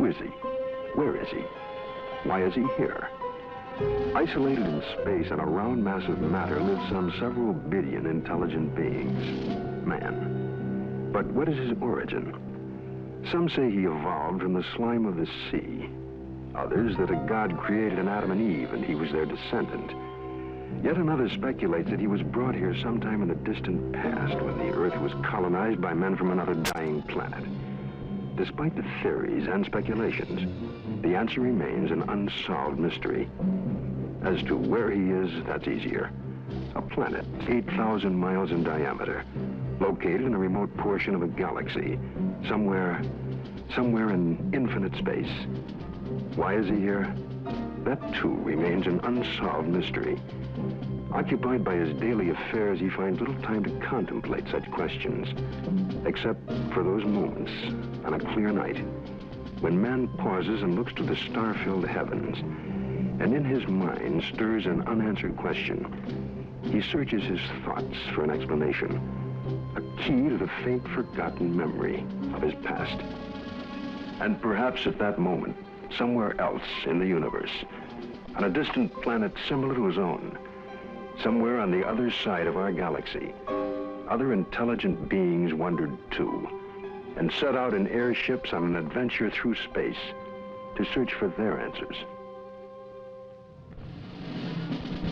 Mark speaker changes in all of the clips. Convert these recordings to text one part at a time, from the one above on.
Speaker 1: is he? Where is he? Why is he here? Isolated in space on a round mass of matter live some several billion intelligent beings. Man. But what is his origin? Some say he evolved from the slime of the sea. Others that a god created an Adam and Eve and he was their descendant. Yet another speculates that he was brought here sometime in the distant past when the Earth was colonized by men from another dying planet. Despite the theories and speculations, the answer remains an unsolved mystery. As to where he is, that's easier. A planet 8,000 miles in diameter, located in a remote portion of a galaxy, somewhere in infinite space. Why is he here? That too remains an unsolved mystery. Occupied by his daily affairs, he finds little time to contemplate such questions, except for those moments on a clear night, when man pauses and looks to the star-filled heavens, and in his mind stirs an unanswered question. He searches his thoughts for an explanation, a key to the faint, forgotten memory of his past. And perhaps at that moment, somewhere else in the universe, on a distant planet similar to his own, somewhere on the other side of our galaxy, other intelligent beings wondered too, and set out in airships on an adventure through space to search for their answers.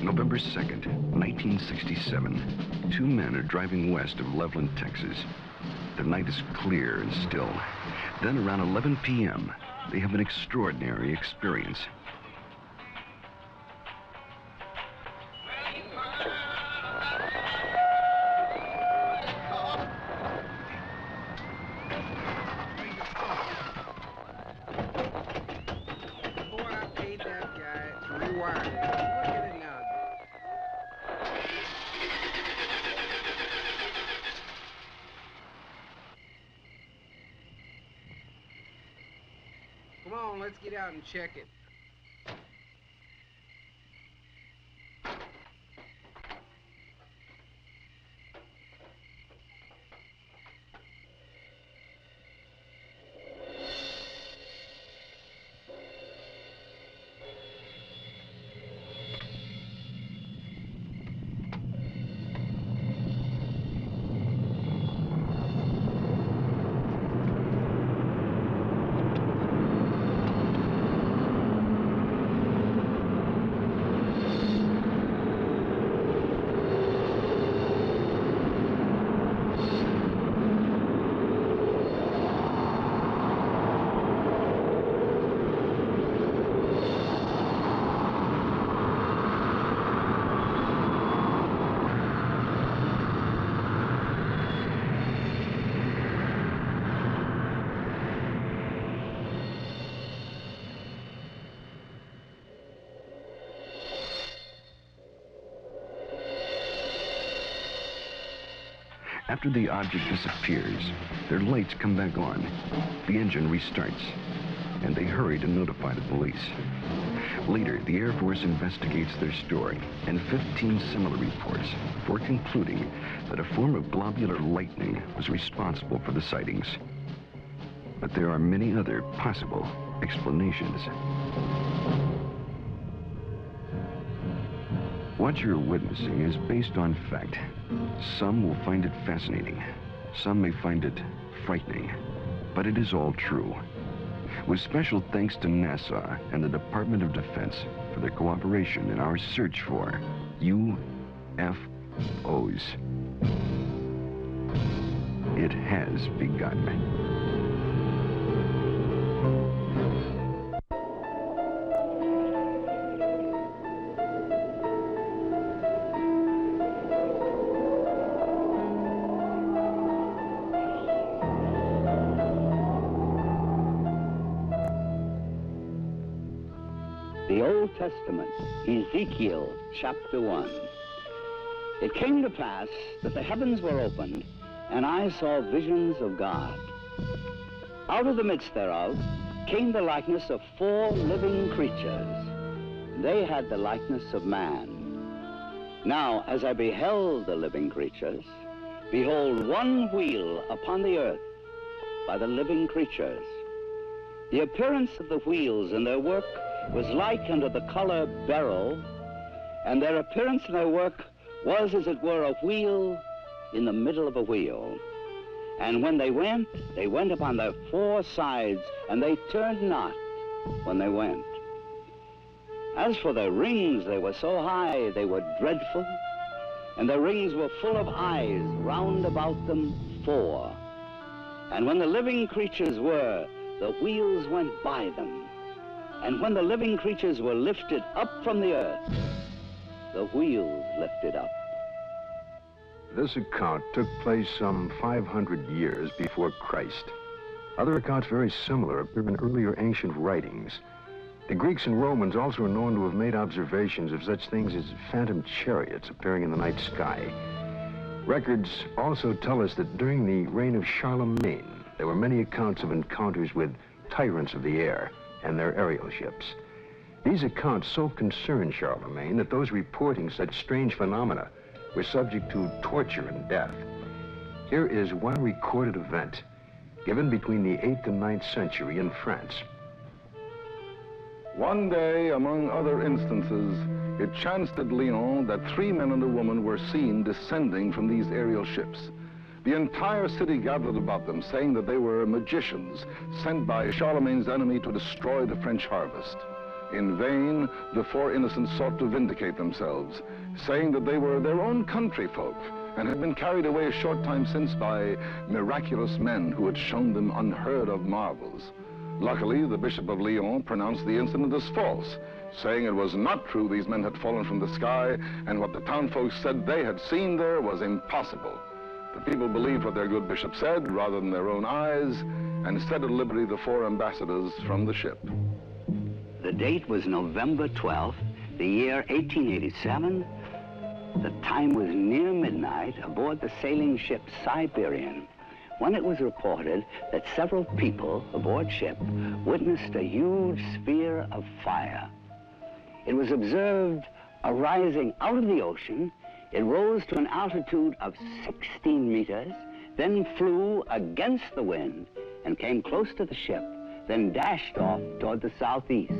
Speaker 2: November 2nd, 1967. Two men are driving west of Loveland, Texas. The night is clear and still. Then around 11 p.m., they have an extraordinary experience.
Speaker 3: Come on, let's get out and check it.
Speaker 2: After the object disappears, their lights come back on. The engine restarts, and they hurry to notify the police. Later, the Air Force investigates their story and 15 similar reports before concluding that a form of globular lightning was responsible for the sightings. But there are many other possible explanations. What you're witnessing is based on fact. Some will find it fascinating. Some may find it frightening. But it is all true. With special thanks to NASA and the Department of Defense for their cooperation in our search for UFOs. It has begun.
Speaker 4: The Old Testament, Ezekiel chapter 1. It came to pass that the heavens were opened, and I saw visions of God. Out of the midst thereof came the likeness of 4 living creatures. They had the likeness of man. Now, as I beheld the living creatures, behold, one wheel upon the earth by the living creatures. The appearance of the wheels and their work was like unto the color beryl, and their appearance and their work was, as it were, a wheel in the middle of a wheel. And when they went upon their four sides, and they turned not when they went. As for their rings, they were so high, they were dreadful, and their rings were full of eyes, round about them four. And when the living creatures were, the wheels went by them. And when the living creatures were lifted up from the earth, the wheels lifted up.
Speaker 1: This account took place some 500 years before Christ. Other accounts very similar appear in earlier ancient writings. The Greeks and Romans also are known to have made observations of such things as phantom chariots appearing in the night sky. Records also tell us that during the reign of Charlemagne, there were many accounts of encounters with tyrants of the air and their aerial ships. These accounts so concerned Charlemagne that those reporting such strange phenomena were subject to torture and death. Here is one recorded event given between the 8th and 9th century in France.
Speaker 5: One day, among other instances, it chanced at Lyon that 3 men and a woman were seen descending from these aerial ships. The entire city gathered about them, saying that they were magicians sent by Charlemagne's enemy to destroy the French harvest. In vain, the 4 innocents sought to vindicate themselves, saying that they were their own country folk and had been carried away a short time since by miraculous men who had shown them unheard of marvels. Luckily, the Bishop of Lyon pronounced the incident as false, saying it was not true these men had fallen from the sky, and what the townfolk said they had seen there was impossible. The people believed what their good bishop said rather than their own eyes, and set at liberty the 4 ambassadors from the ship.
Speaker 4: The date was November 12th, the year 1887. The time was near midnight aboard the sailing ship Siberian, when it was reported that several people aboard ship witnessed a huge sphere of fire. It was observed arising out of the ocean. It rose to an altitude of 16 meters, then flew against the wind and came close to the ship, then dashed off toward the southeast.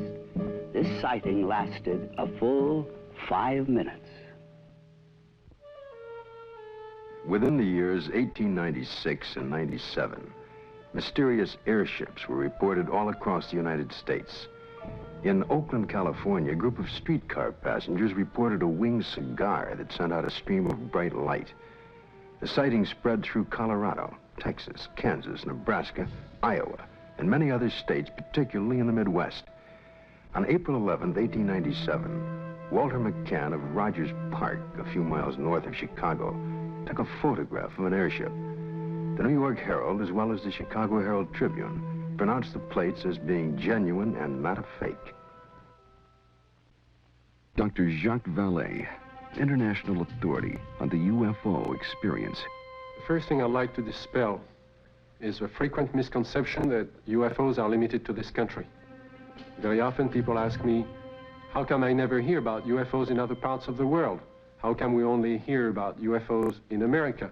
Speaker 4: This sighting lasted a full 5 minutes.
Speaker 1: Within the years 1896 and 97, mysterious airships were reported all across the United States. In Oakland, California, a group of streetcar passengers reported a winged cigar that sent out a stream of bright light. The sighting spread through Colorado, Texas, Kansas, Nebraska, Iowa, and many other states, particularly in the Midwest. On April 11, 1897, Walter McCann of Rogers Park, a few miles north of Chicago, took a photograph of an airship. The New York Herald, as well as the Chicago Herald Tribune, pronounced the plates as being genuine and not a fake.
Speaker 2: Dr. Jacques Vallée, international authority on the UFO experience.
Speaker 6: The first thing I'd like to dispel is a frequent misconception that UFOs are limited to this country. Very often people ask me, how come I never hear about UFOs in other parts of the world? How come we only hear about UFOs in America?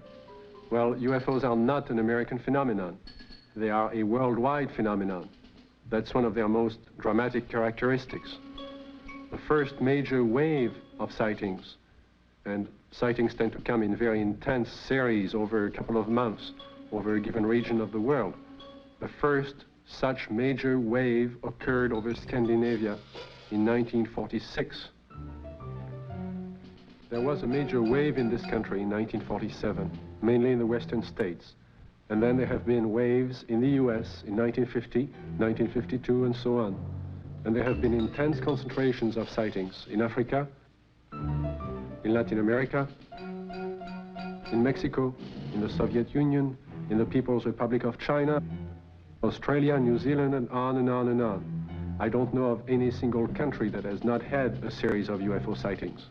Speaker 6: Well, UFOs are not an American phenomenon. They are a worldwide phenomenon. That's one of their most dramatic characteristics. The first major wave of sightings, and sightings tend to come in very intense series over a couple of months, over a given region of the world. The first such major wave occurred over Scandinavia in 1946. There was a major wave in this country in 1947, mainly in the western states. And then there have been waves in the US in 1950, 1952, and so on. And there have been intense concentrations of sightings in Africa, in Latin America, in Mexico, in the Soviet Union, in the People's Republic of China, Australia, New Zealand, and on and on and on. I don't know of any single country that has not had a series of UFO sightings.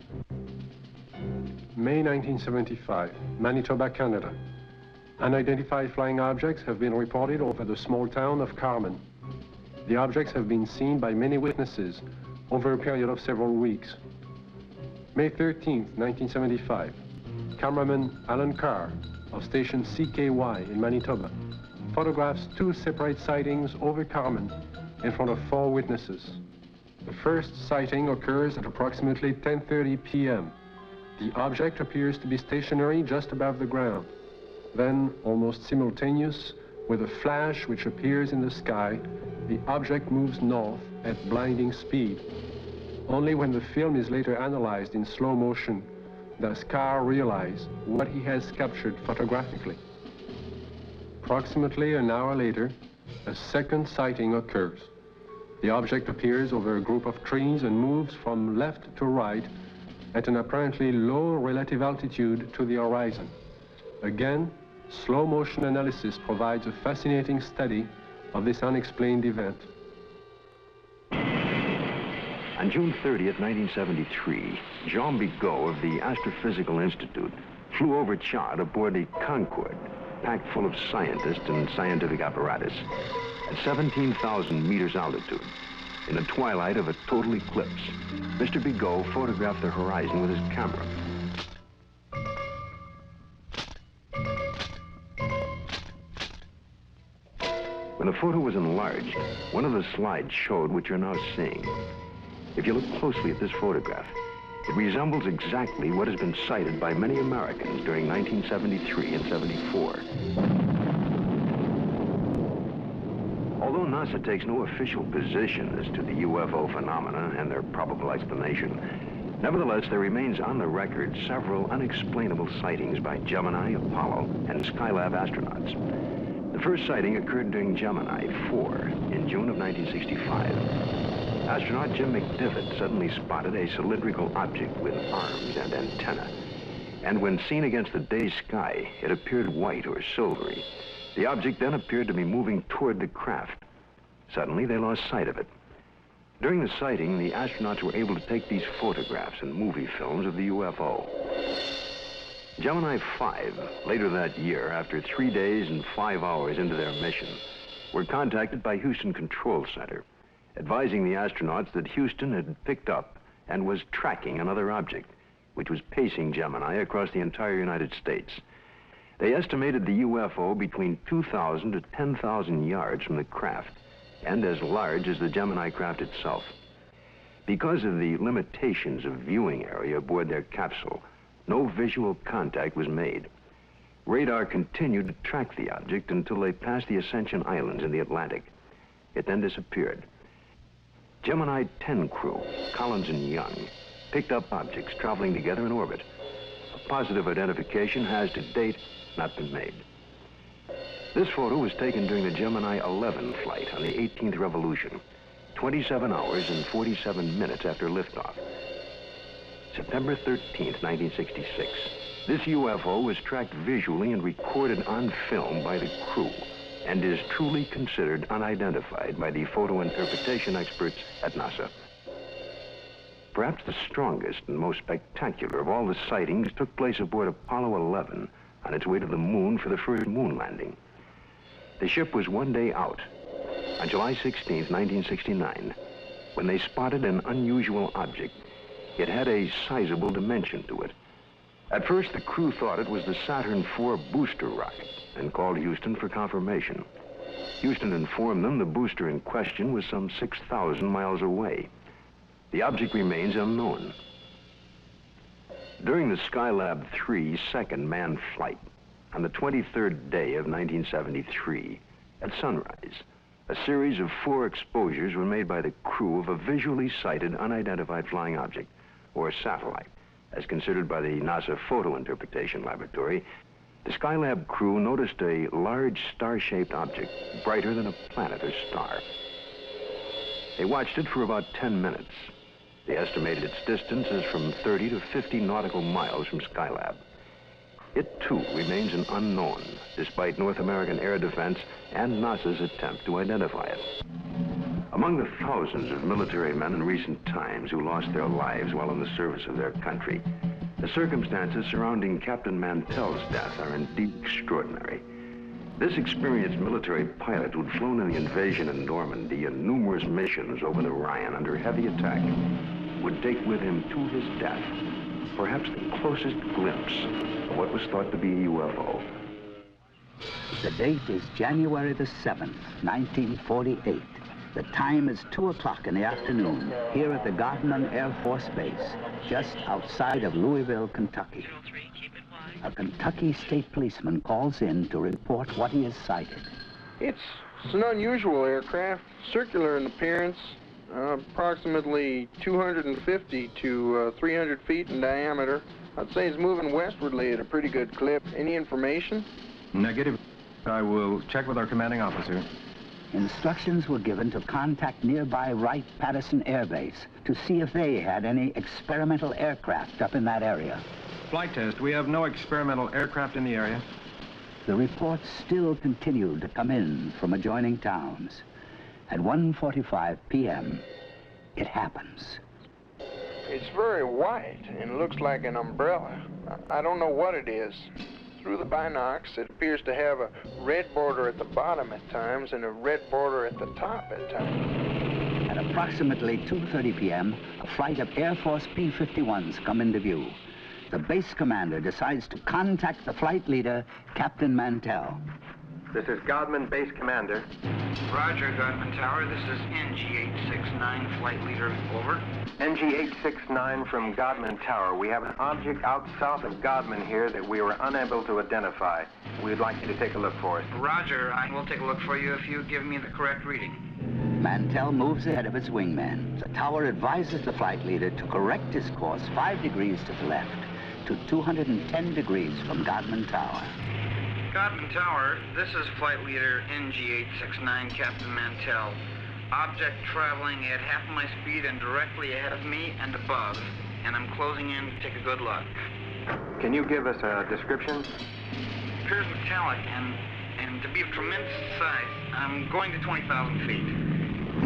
Speaker 6: May 1975, Manitoba, Canada. Unidentified flying objects have been reported over the small town of Carmen. The objects have been seen by many witnesses over a period of several weeks. May 13th, 1975, cameraman Alan Carr of station CKY in Manitoba photographs two separate sightings over Carmen in front of 4 witnesses. The first sighting occurs at approximately 10:30 p.m. The object appears to be stationary just above the ground. Then, almost simultaneous, with a flash which appears in the sky, the object moves north at blinding speed. Only when the film is later analyzed in slow motion does Carr realize what he has captured photographically. Approximately an hour later, a second sighting occurs. The object appears over a group of trees and moves from left to right at an apparently low relative altitude to the horizon. Again, slow motion analysis provides a fascinating study of this unexplained event.
Speaker 1: On June 30th, 1973, Jean Bigot of the Astrophysical Institute flew over Chad aboard a Concorde, packed full of scientists and scientific apparatus, at 17,000 meters altitude. In the twilight of a total eclipse, Mr. Bigot photographed the horizon with his camera. When the photo was enlarged, one of the slides showed what you're now seeing. If you look closely at this photograph, it resembles exactly what has been cited by many Americans during 1973 and 74. Although NASA takes no official position as to the UFO phenomena and their probable explanation, nevertheless, there remains on the record several unexplainable sightings by Gemini, Apollo, and Skylab astronauts. The first sighting occurred during Gemini 4 in June of 1965. Astronaut Jim McDivitt suddenly spotted a cylindrical object with arms and antenna. And when seen against the day sky, it appeared white or silvery. The object then appeared to be moving toward the craft. Suddenly, they lost sight of it. During the sighting, the astronauts were able to take these photographs and movie films of the UFO. Gemini 5, later that year, after 3 days and 5 hours into their mission, were contacted by Houston Control Center, advising the astronauts that Houston had picked up and was tracking another object, which was pacing Gemini across the entire United States. They estimated the UFO between 2,000 to 10,000 yards from the craft, and as large as the Gemini craft itself. Because of the limitations of viewing area aboard their capsule, no visual contact was made. Radar continued to track the object until they passed the Ascension Islands in the Atlantic. It then disappeared. Gemini 10 crew, Collins and Young, picked up objects traveling together in orbit. A positive identification has to date not been made. This photo was taken during the Gemini 11 flight on the 18th revolution, 27 hours and 47 minutes after liftoff. September 13th, 1966. This UFO was tracked visually and recorded on film by the crew, and is truly considered unidentified by the photo interpretation experts at NASA. Perhaps the strongest and most spectacular of all the sightings took place aboard Apollo 11 on its way to the moon for the first moon landing. The ship was 1 day out, on July 16, 1969, when they spotted an unusual object. It had a sizable dimension to it. At first, the crew thought it was the Saturn IV booster rocket and called Houston for confirmation. Houston informed them the booster in question was some 6,000 miles away. The object remains unknown. During the Skylab 3 second manned flight, on the 23rd day of 1973, at sunrise, a series of 4 exposures were made by the crew of a visually sighted unidentified flying object, or satellite, as considered by the NASA Photo Interpretation Laboratory. The Skylab crew noticed a large star-shaped object, brighter than a planet or star. They watched it for about 10 minutes. They estimated its distance as from 30 to 50 nautical miles from Skylab. It, too, remains an unknown, despite North American air defense and NASA's attempt to identify it. Among the thousands of military men in recent times who lost their lives while in the service of their country, the circumstances surrounding Captain Mantell's death are indeed extraordinary. This experienced military pilot who'd flown in the invasion in Normandy and numerous missions over the Rhine under heavy attack would take with him to his death perhaps the closest glimpse of what was thought to be a UFO.
Speaker 4: The date is January the 7th, 1948. The time is 2 o'clock in the afternoon here at the Godman Air Force Base, just outside of Louisville, Kentucky. A Kentucky state policeman calls in to report what he has sighted.
Speaker 3: It's an unusual aircraft, circular in appearance, approximately 250 to 300 feet in diameter. I'd say it's moving westwardly at a pretty good clip. Any information?
Speaker 7: Negative. I will check with our commanding officer.
Speaker 4: Instructions were given to contact nearby Wright-Patterson Air Base to see if they had any experimental aircraft up in that area.
Speaker 7: Flight test. We have no experimental aircraft in the area.
Speaker 4: The reports still continued to come in from adjoining towns. At 1:45 p.m., it happens.
Speaker 3: It's very white and looks like an umbrella. I don't know what it is. Through the binocs, it appears to have a red border at the bottom at times and a red border at the top at times.
Speaker 4: At approximately 2:30 p.m., a flight of Air Force P-51s come into view. The base commander decides to contact the flight leader, Captain Mantell.
Speaker 7: This is Godman Base Commander.
Speaker 8: Roger, Godman Tower. This is NG-869, flight leader. Over.
Speaker 7: NG-869 from Godman Tower. We have an object out south of Godman here that we were unable to identify. We'd like you to take a look for us.
Speaker 8: Roger, I will take a look for you if you give me the correct reading.
Speaker 4: Mantell moves ahead of his wingman. The tower advises the flight leader to correct his course 5 degrees to the left to 210 degrees from Godman Tower.
Speaker 8: Godman Tower, this is flight leader NG-869, Captain Mantell. Object traveling at half my speed and directly ahead of me and above, and I'm closing in to take a good look.
Speaker 7: Can you give us a description?
Speaker 8: Appears metallic and to be of tremendous size. I'm going to 20,000 feet.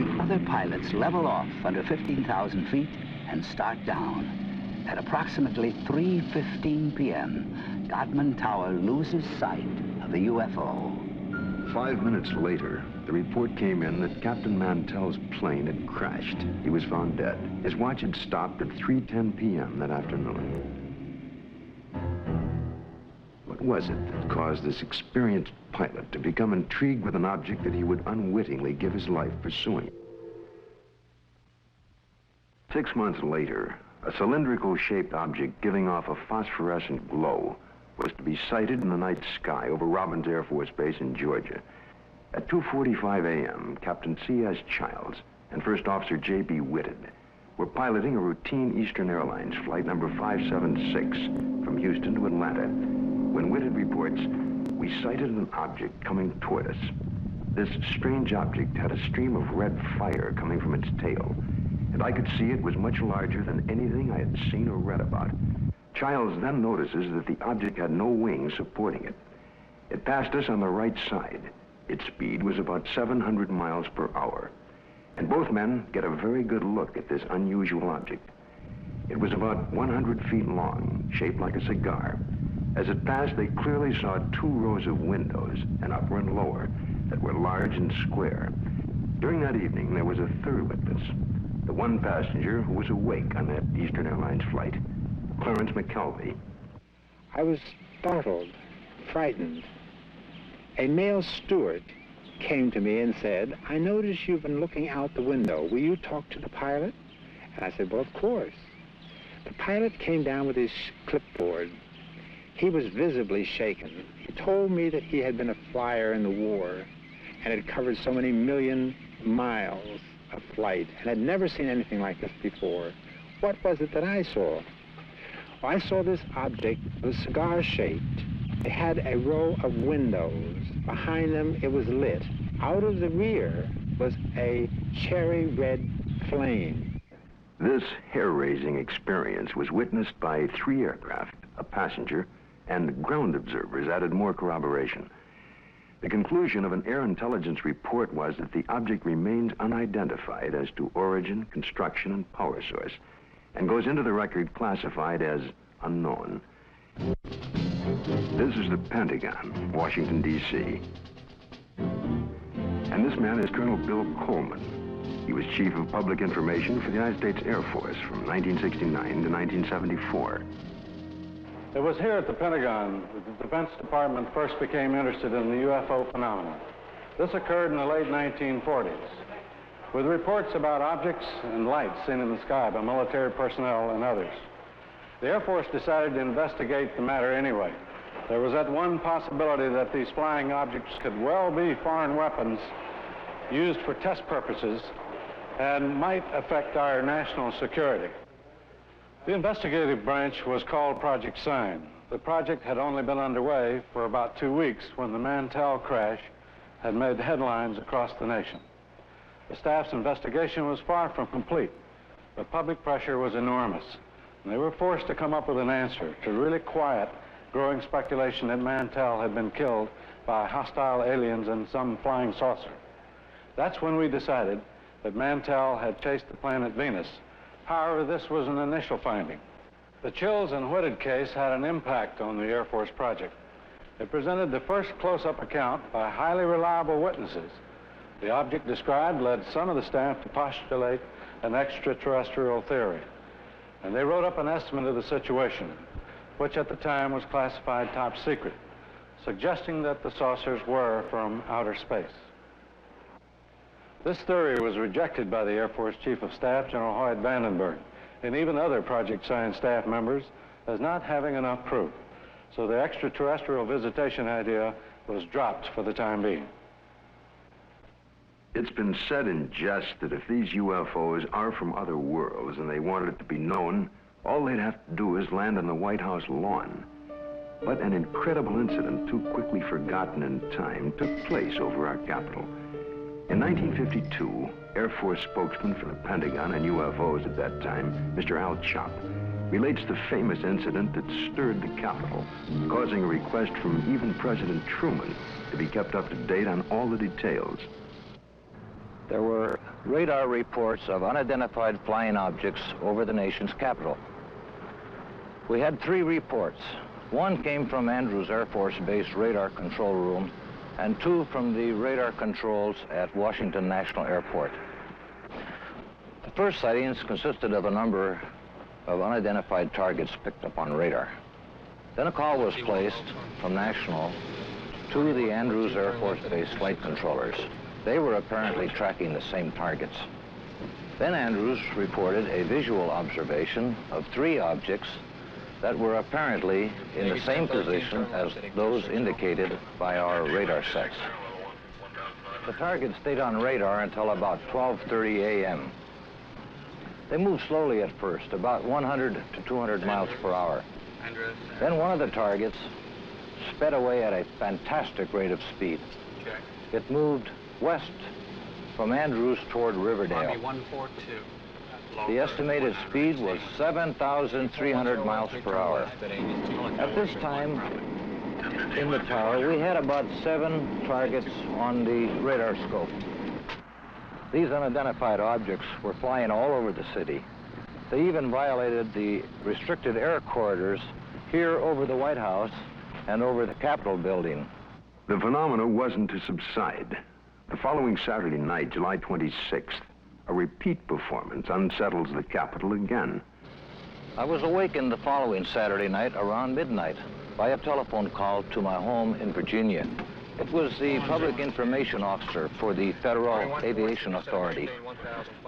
Speaker 4: The other pilots level off under 15,000 feet and start down. At approximately 3:15 p.m., Godman Tower loses sight of the UFO.
Speaker 1: 5 minutes later, the report came in that Captain Mantell's plane had crashed. He was found dead. His watch had stopped at 3:10 p.m. that afternoon. What was it that caused this experienced pilot to become intrigued with an object that he would unwittingly give his life pursuing? 6 months later, a cylindrical-shaped object giving off a phosphorescent glow was to be sighted in the night sky over Robbins Air Force Base in Georgia. At 2:45 a.m., Captain C.S. Childs and First Officer J.B. Whitted were piloting a routine Eastern Airlines flight number 576 from Houston to Atlanta. When Whitted reports, we sighted an object coming toward us. This strange object had a stream of red fire coming from its tail, and I could see it was much larger than anything I had seen or read about. Childs then notices that the object had no wings supporting it. It passed us on the right side. Its speed was about 700 miles per hour. And both men get a very good look at this unusual object. It was about 100 feet long, shaped like a cigar. As it passed, they clearly saw 2 rows of windows, an upper and lower, that were large and square. During that evening, there was a third witness, the one passenger who was awake on that Eastern Airlines flight, Clarence McKelvey.
Speaker 9: I was startled, frightened. A male steward came to me and said, "I notice you've been looking out the window. Will you talk to the pilot?" And I said, "Well, of course." The pilot came down with his clipboard. He was visibly shaken. He told me that he had been a flyer in the war and had covered so many million miles of flight and had never seen anything like this before. What was it that I saw? Well, I saw this object. It was cigar-shaped. It had a row of windows. Behind them, it was lit. Out of the rear was a cherry red flame.
Speaker 1: This hair-raising experience was witnessed by 3 aircraft, a passenger, and ground observers added more corroboration. The conclusion of an air intelligence report was that the object remains unidentified as to origin, construction, and power source, and goes into the record classified as unknown. This is the Pentagon, Washington, D.C. And this man is Colonel Bill Coleman. He was Chief of Public Information for the United States Air Force from 1969 to 1974.
Speaker 10: It was here at the Pentagon that the Defense Department first became interested in the UFO phenomenon. This occurred in the late 1940s, with reports about objects and lights seen in the sky by military personnel and others. The Air Force decided to investigate the matter anyway. There was that one possibility that these flying objects could well be foreign weapons used for test purposes and might affect our national security. The investigative branch was called Project Sign. The project had only been underway for about 2 weeks when the Mantell crash had made headlines across the nation. The staff's investigation was far from complete. The public pressure was enormous, and they were forced to come up with an answer to really quiet growing speculation that Mantell had been killed by hostile aliens and some flying saucer. That's when we decided that Mantell had chased the planet Venus. However, this was an initial finding. The Chills and Whitted case had an impact on the Air Force project. It presented the first close-up account by highly reliable witnesses. The object described led some of the staff to postulate an extraterrestrial theory. And they wrote up an estimate of the situation, which at the time was classified top secret, suggesting that the saucers were from outer space. This theory was rejected by the Air Force Chief of Staff, General Hoyt Vandenberg, and even other Project Sign staff members as not having enough proof. So the extraterrestrial visitation idea was dropped for the time being.
Speaker 1: It's been said in jest that if these UFOs are from other worlds and they wanted it to be known, all they'd have to do is land on the White House lawn. But an incredible incident, too quickly forgotten in time, took place over our Capitol. In 1952, Air Force spokesman for the Pentagon and UFOs at that time, Mr. Al Chop, relates the famous incident that stirred the Capitol, causing a request from even President Truman to be kept up to date on all the details.
Speaker 11: There were radar reports of unidentified flying objects over the nation's capital. We had 3 reports. One came from Andrews Air Force Base radar control room, and 2 from the radar controls at Washington National Airport. The first sightings consisted of a number of unidentified targets picked up on radar. Then a call was placed from National to the Andrews Air Force Base flight controllers. They were apparently tracking the same targets. Then Andrews reported a visual observation of 3 objects that were apparently in the same position as those indicated by our radar sets. The target stayed on radar until about 12:30 a.m. They moved slowly at first, about 100 to 200 miles per hour. Then one of the targets sped away at a fantastic rate of speed. It moved west from Andrews toward Riverdale. The estimated speed was 7,300 miles per hour. At this time, in the tower, we had about 7 targets on the radar scope. These unidentified objects were flying all over the city. They even violated the restricted air corridors here over the White House and over the Capitol building.
Speaker 1: The phenomena wasn't to subside. The following Saturday night, July 26th, a repeat performance unsettles the Capitol again.
Speaker 11: I was awakened the following Saturday night around midnight by a telephone call to my home in Virginia. It was the public information officer for the Federal Aviation Authority.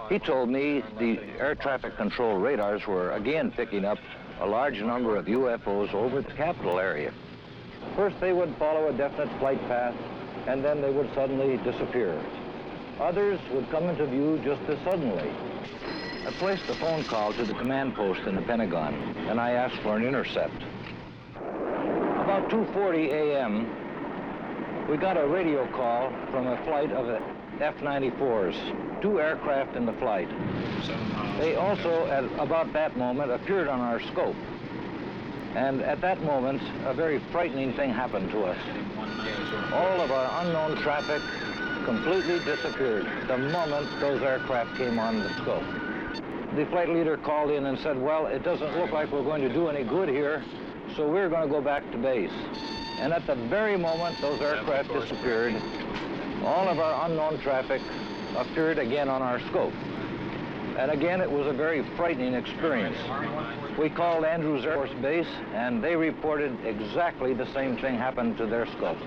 Speaker 11: He told me the air traffic control radars were again picking up a large number of UFOs over the Capitol area. First, they would follow a definite flight path, and then they would suddenly disappear. Others would come into view just as suddenly. I placed a phone call to the command post in the Pentagon, and I asked for an intercept. About 2:40 a.m., we got a radio call from a flight of F-94s, 2 aircraft in the flight. They also, at about that moment, appeared on our scope. And at that moment, a very frightening thing happened to us. All of our unknown traffic completely disappeared the moment those aircraft came on the scope. The flight leader called in and said, well, it doesn't look like we're going to do any good here, so we're going to go back to base. And at the very moment those aircraft disappeared, all of our unknown traffic appeared again on our scope. And again, it was a very frightening experience. We called Andrews Air Force Base, and they reported exactly the same thing happened to their scope.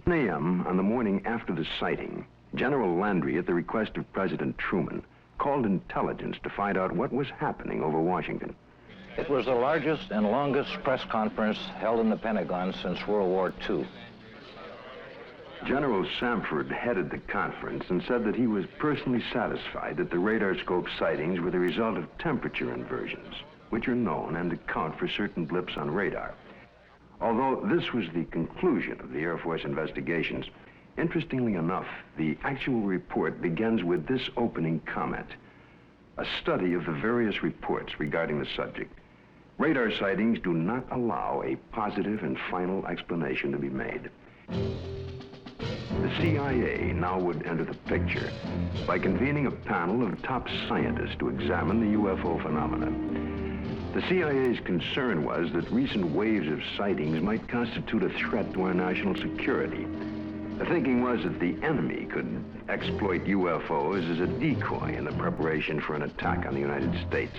Speaker 1: 10 a.m. on the morning after the sighting, General Landry, at the request of President Truman, called intelligence to find out what was happening over Washington.
Speaker 11: It was the largest and longest press conference held in the Pentagon since World War II.
Speaker 1: General Samford headed the conference and said that he was personally satisfied that the radar scope sightings were the result of temperature inversions, which are known and account for certain blips on radar. Although this was the conclusion of the Air Force investigations, interestingly enough, the actual report begins with this opening comment: a study of the various reports regarding the subject. Radar sightings do not allow a positive and final explanation to be made. The CIA now would enter the picture by convening a panel of top scientists to examine the UFO phenomena. The CIA's concern was that recent waves of sightings might constitute a threat to our national security. The thinking was that the enemy could exploit UFOs as a decoy in the preparation for an attack on the United States.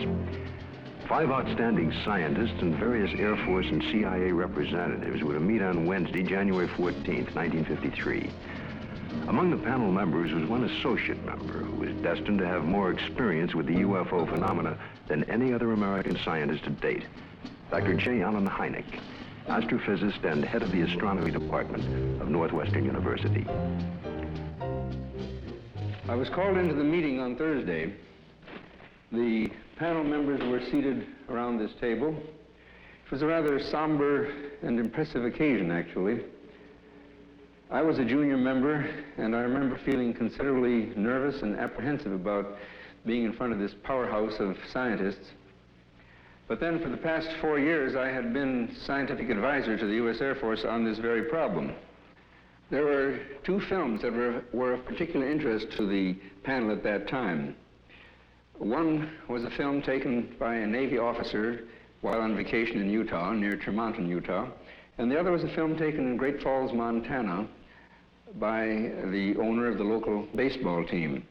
Speaker 1: 5 outstanding scientists and various Air Force and CIA representatives were to meet on Wednesday, January 14th, 1953. Among the panel members was one associate member who was destined to have more experience with the UFO phenomena than any other American scientist to date, Dr. J. Allen Hynek, astrophysicist and head of the astronomy department of Northwestern University.
Speaker 12: I was called into the meeting on Thursday. The panel members were seated around this table. It was a rather somber and impressive occasion, actually. I was a junior member, and I remember feeling considerably nervous and apprehensive about being in front of this powerhouse of scientists. But then for the past 4 years, I had been scientific advisor to the U.S. Air Force on this very problem. There were 2 films that were of particular interest to the panel at that time. One was a film taken by a Navy officer while on vacation in Utah, near Tremonton, Utah, and the other was a film taken in Great Falls, Montana, by the owner of the local baseball team.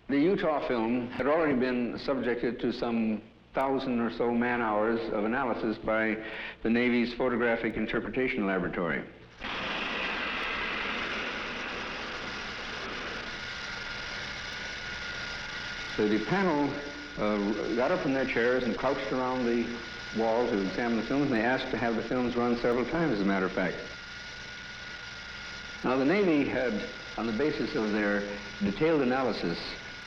Speaker 12: The Utah film had already been subjected to some 1,000 or so man-hours of analysis by the Navy's Photographic Interpretation Laboratory. So the panel got up from their chairs and crouched around the wall to examine the films, and they asked to have the films run several times, as a matter of fact. Now, the Navy had, on the basis of their detailed analysis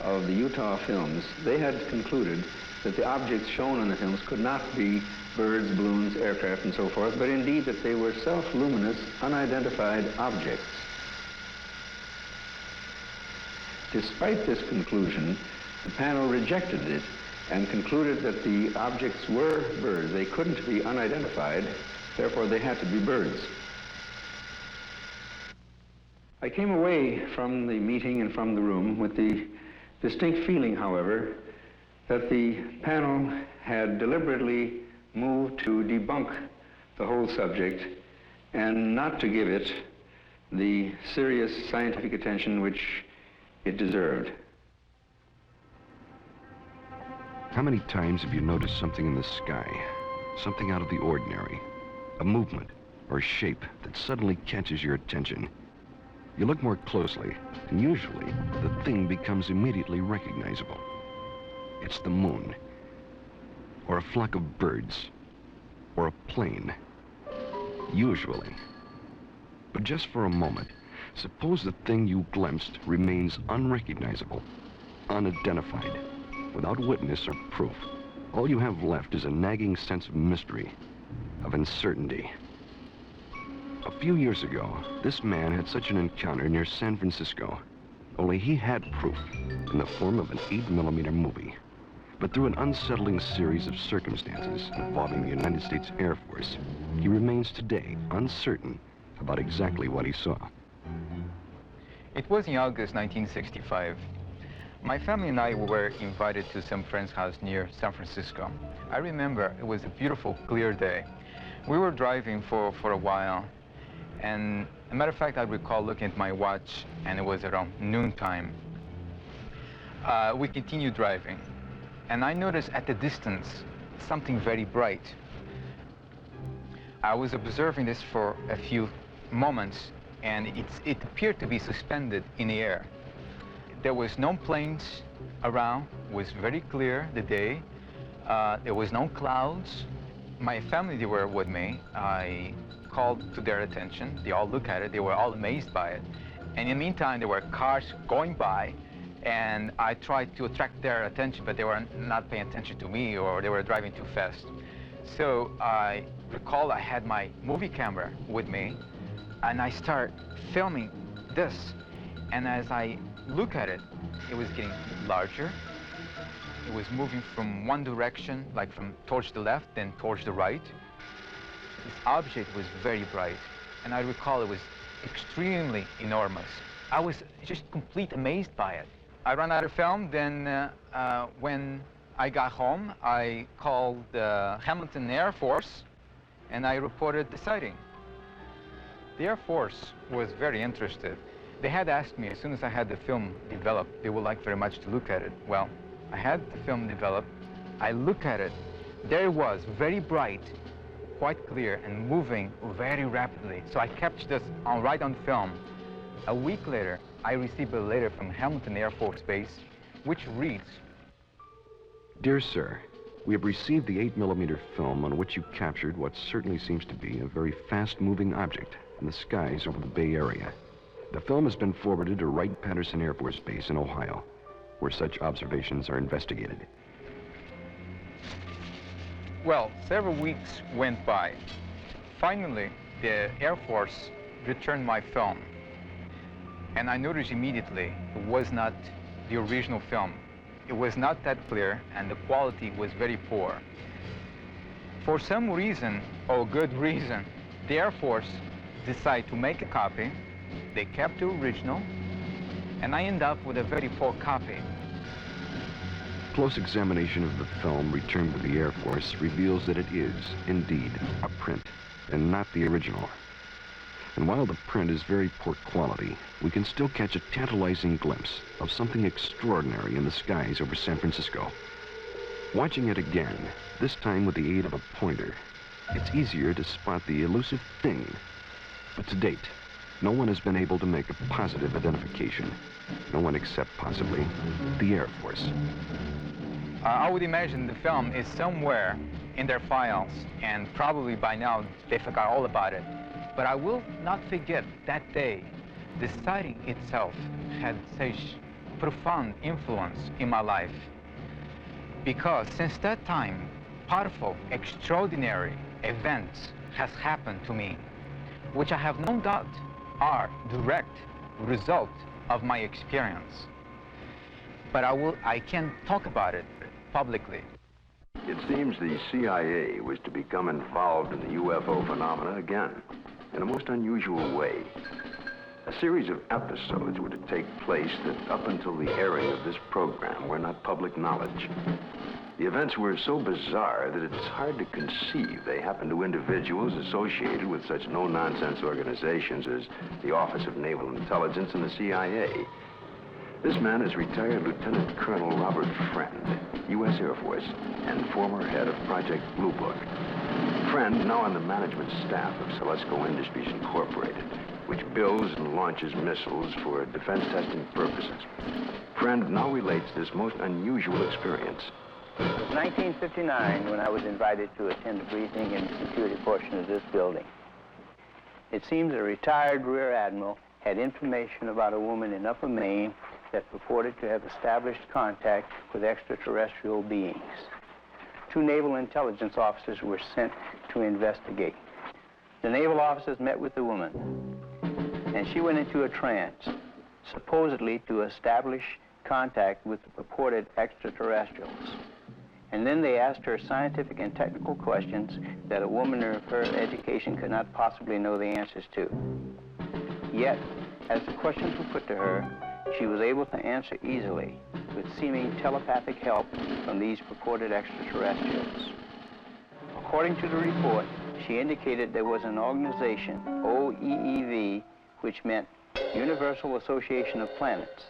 Speaker 12: of the Utah films, they had concluded that the objects shown on the films could not be birds, balloons, aircraft, and so forth, but indeed that they were self-luminous, unidentified objects. Despite this conclusion, the panel rejected it and concluded that the objects were birds. They couldn't be unidentified, therefore they had to be birds. I came away from the meeting and from the room with the distinct feeling, however, that the panel had deliberately moved to debunk the whole subject and not to give it the serious scientific attention which it deserved.
Speaker 2: How many times have you noticed something in the sky, something out of the ordinary, a movement or shape that suddenly catches your attention? You look more closely, and usually the thing becomes immediately recognizable. It's the moon, or a flock of birds, or a plane, usually. But just for a moment, suppose the thing you glimpsed remains unrecognizable, unidentified, without witness or proof. All you have left is a nagging sense of mystery, of uncertainty. A few years ago, this man had such an encounter near San Francisco, only he had proof in the form of an 8mm movie. But through an unsettling series of circumstances involving the United States Air Force, he remains today uncertain about exactly what he saw.
Speaker 13: It was in August 1965. My family and I were invited to some friend's house near San Francisco. I remember it was a beautiful, clear day. We were driving for a while, and as a matter of fact, I recall looking at my watch, and it was around noontime. we continued driving, and I noticed at the distance something very bright. I was observing this for a few moments, and it appeared to be suspended in the air. There was no planes around. It was very clear, the day. There was no clouds. My family, they were with me. I called to their attention. They all looked at it. They were all amazed by it. And in the meantime, there were cars going by, and I tried to attract their attention, but they were not paying attention to me, or they were driving too fast. So I recall I had my movie camera with me, and I start filming this. And as I look at it, it was getting larger. It was moving from one direction, like from towards the left, then towards the right. This object was very bright, and I recall it was extremely enormous. I was just complete amazed by it. I ran out of film. Then when I got home, I called the Hamilton Air Force, and I reported the sighting. The Air Force was very interested. They had asked me, as soon as I had the film developed, they would like very much to look at it. Well, I had the film developed. I looked at it. There it was, very bright, quite clear, and moving very rapidly. So I captured this right on film. A week later, I received a letter from Hamilton Air Force Base, which reads,
Speaker 2: Dear Sir, we have received the 8mm film on which you captured what certainly seems to be a very fast-moving object in the skies over the Bay Area. The film has been forwarded to Wright-Patterson Air Force Base in Ohio, where such observations are investigated.
Speaker 13: Well, several weeks went by. Finally, the Air Force returned my film, and I noticed immediately it was not the original film. It was not that clear, and the quality was very poor. For some reason, or good reason, the Air Force decided to make a copy. They kept the original, and I ended up with a very poor copy.
Speaker 2: Close examination of the film returned to the Air Force reveals that it is, indeed, a print, and not the original. And while the print is very poor quality, we can still catch a tantalizing glimpse of something extraordinary in the skies over San Francisco. Watching it again, this time with the aid of a pointer, it's easier to spot the elusive thing. But to date, no one has been able to make a positive identification. No one except possibly the Air Force.
Speaker 13: I would imagine the film is somewhere in their files, and probably by now they forgot all about it. But I will not forget that day. The sighting itself had such profound influence in my life. Because since that time, powerful, extraordinary events has happened to me, which I have no doubt are direct result of my experience. But I can't talk about it publicly.
Speaker 1: It seems the CIA was to become involved in the UFO phenomena again, in a most unusual way. A series of episodes were to take place that up until the airing of this program were not public knowledge. The events were so bizarre that it's hard to conceive they happened to individuals associated with such no-nonsense organizations as the Office of Naval Intelligence and the CIA. This man is retired Lieutenant Colonel Robert Friend, U.S. Air Force, and former head of Project Blue Book. Friend, now on the management staff of Celesco Industries Incorporated, which builds and launches missiles for defense testing purposes. Friend now relates this most unusual experience.
Speaker 14: It was 1959 when I was invited to attend a briefing in the security portion of this building. It seems a retired Rear Admiral had information about a woman in Upper Maine that purported to have established contact with extraterrestrial beings. 2 naval intelligence officers were sent to investigate. The naval officers met with the woman, and she went into a trance, supposedly to establish contact with the purported extraterrestrials. And then they asked her scientific and technical questions that a woman of her education could not possibly know the answers to. Yet, as the questions were put to her, she was able to answer easily with seeming telepathic help from these purported extraterrestrials. According to the report, she indicated there was an organization, OEEV, which meant Universal Association of Planets,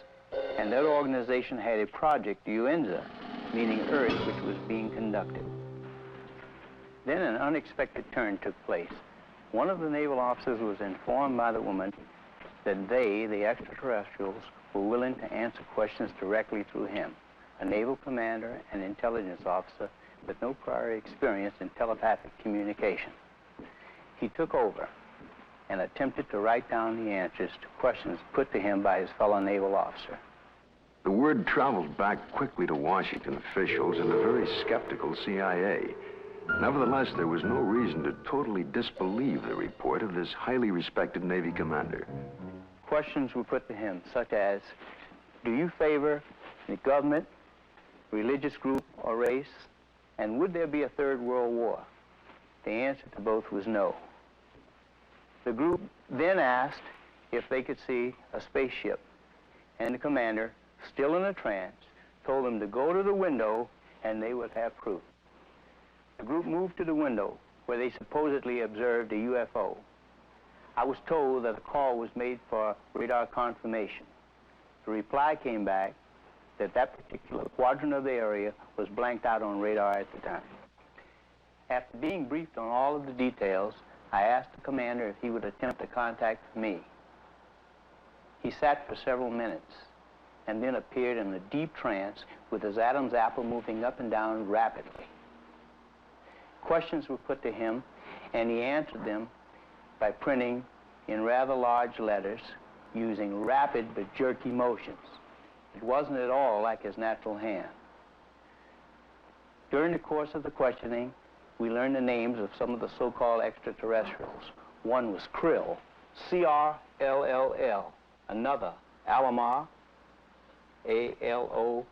Speaker 14: and that organization had a project, UNZA, meaning Earth, which was being conducted. Then an unexpected turn took place. One of the naval officers was informed by the woman that they, the extraterrestrials, were willing to answer questions directly through him, a naval commander and intelligence officer with no prior experience in telepathic communication. He took over and attempted to write down the answers to questions put to him by his fellow naval officer.
Speaker 1: The word traveled back quickly to Washington officials and the very skeptical CIA. Nevertheless, there was no reason to totally disbelieve the report of this highly respected Navy commander.
Speaker 14: Questions were put to him, such as, do you favor the government, religious group, or race? And would there be a third world war? The answer to both was no. The group then asked if they could see a spaceship, and the commander, still in a trance, told them to go to the window and they would have proof. The group moved to the window where they supposedly observed a UFO. I was told that a call was made for radar confirmation. The reply came back that that particular quadrant of the area was blanked out on radar at the time. After being briefed on all of the details, I asked the commander if he would attempt to contact me. He sat for several minutes and then appeared in a deep trance with his Adam's apple moving up and down rapidly. Questions were put to him, and he answered them by printing in rather large letters using rapid but jerky motions. It wasn't at all like his natural hand. During the course of the questioning, we learned the names of some of the so-called extraterrestrials. One was Krill, C-R-L-L-L. Another, Alomar, A-L-O-M-A-R.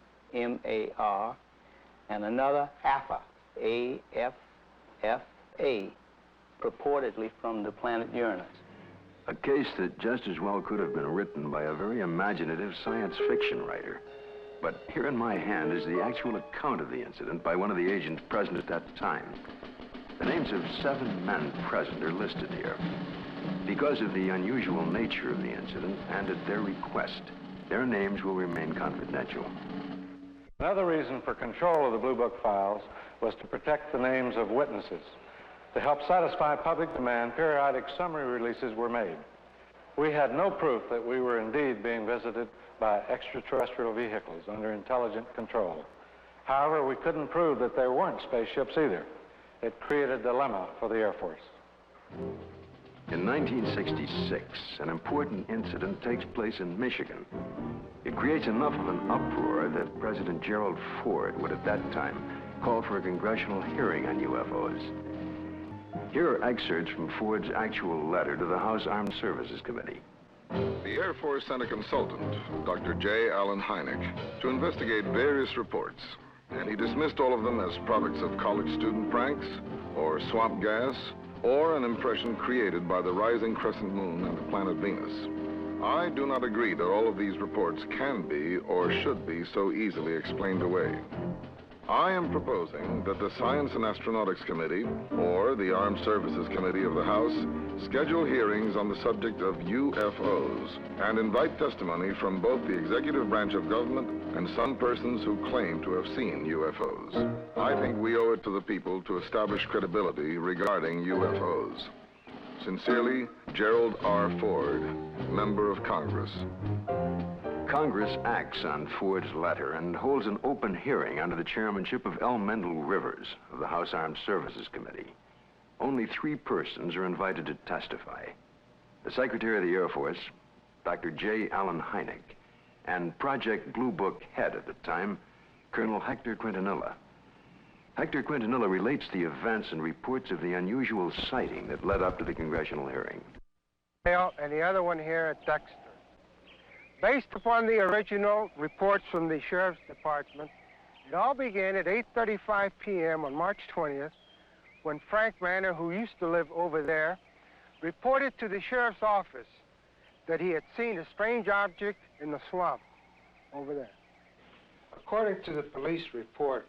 Speaker 14: And another, Alpha, A-F-F-A, purportedly from the planet Uranus.
Speaker 1: A case that just as well could have been written by a very imaginative science fiction writer. But here in my hand is the actual account of the incident by one of the agents present at that time. The names of 7 men present are listed here. Because of the unusual nature of the incident and at their request, their names will remain confidential.
Speaker 10: Another reason for control of the Blue Book files was to protect the names of witnesses. To help satisfy public demand, periodic summary releases were made. We had no proof that we were indeed being visited by extraterrestrial vehicles under intelligent control. However, we couldn't prove that there weren't spaceships either. It created a dilemma for the Air Force.
Speaker 1: In 1966, an important incident takes place in Michigan. It creates enough of an uproar that President Gerald Ford would at that time call for a congressional hearing on UFOs. Here are excerpts from Ford's actual letter to the House Armed Services Committee.
Speaker 5: The Air Force sent a consultant, Dr. J. Allen Hynek, to investigate various reports, and he dismissed all of them as products of college student pranks, or swamp gas, or an impression created by the rising crescent moon and the planet Venus. I do not agree that all of these reports can be or should be so easily explained away. I am proposing that the Science and Astronautics Committee, or the Armed Services Committee of the House, schedule hearings on the subject of UFOs and invite testimony from both the executive branch of government and some persons who claim to have seen UFOs. I think we owe it to the people to establish credibility regarding UFOs. Sincerely, Gerald R. Ford, Member of Congress.
Speaker 1: Congress acts on Ford's letter and holds an open hearing under the chairmanship of L. Mendel Rivers of the House Armed Services Committee. Only 3 persons are invited to testify. The Secretary of the Air Force, Dr. J. Allen Hynek, and Project Blue Book head at the time, Colonel Hector Quintanilla. Hector Quintanilla relates the events and reports of the unusual sighting that led up to the congressional hearing.
Speaker 3: And the other one here at Dexter. Based upon the original reports from the Sheriff's Department, it all began at 8:35 p.m. on March 20th, when Frank Manor, who used to live over there, reported to the Sheriff's office that he had seen a strange object in the swamp over there. According to the police report,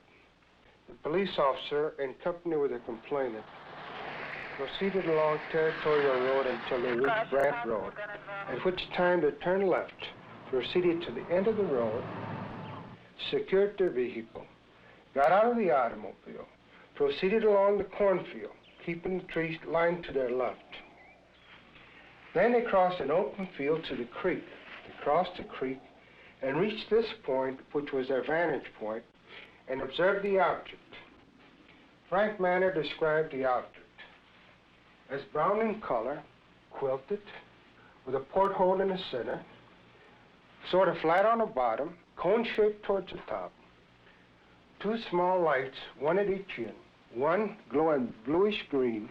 Speaker 3: the police officer, in company with the complainant, proceeded along Territorial Road until they reached Brant Road, at which time they turned left proceeded to the end of the road, secured their vehicle, got out of the automobile, proceeded along the cornfield, keeping the trees lined to their left. Then they crossed an open field to the creek. They crossed the creek and reached this point, which was their vantage point, and observed the object. Frank Manor described the object as brown in color, quilted, with a porthole in the center, sort of flat on the bottom, cone-shaped towards the top. Two small lights, one at each end, one glowing bluish green,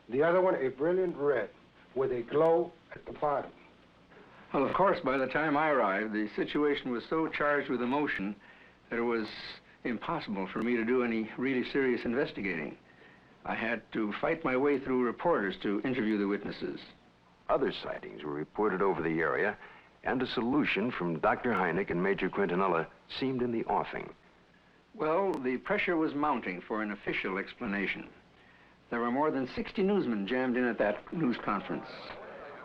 Speaker 3: the other one a brilliant red, with a glow at the bottom.
Speaker 12: Well, of course, by the time I arrived, the situation was so charged with emotion that it was impossible for me to do any really serious investigating. I had to fight my way through reporters to interview the witnesses.
Speaker 1: Other sightings were reported over the area, and a solution from Dr. Hynek and Major Quintanilla seemed in the offing.
Speaker 12: Well, the pressure was mounting for an official explanation. There were more than 60 newsmen jammed in at that news conference.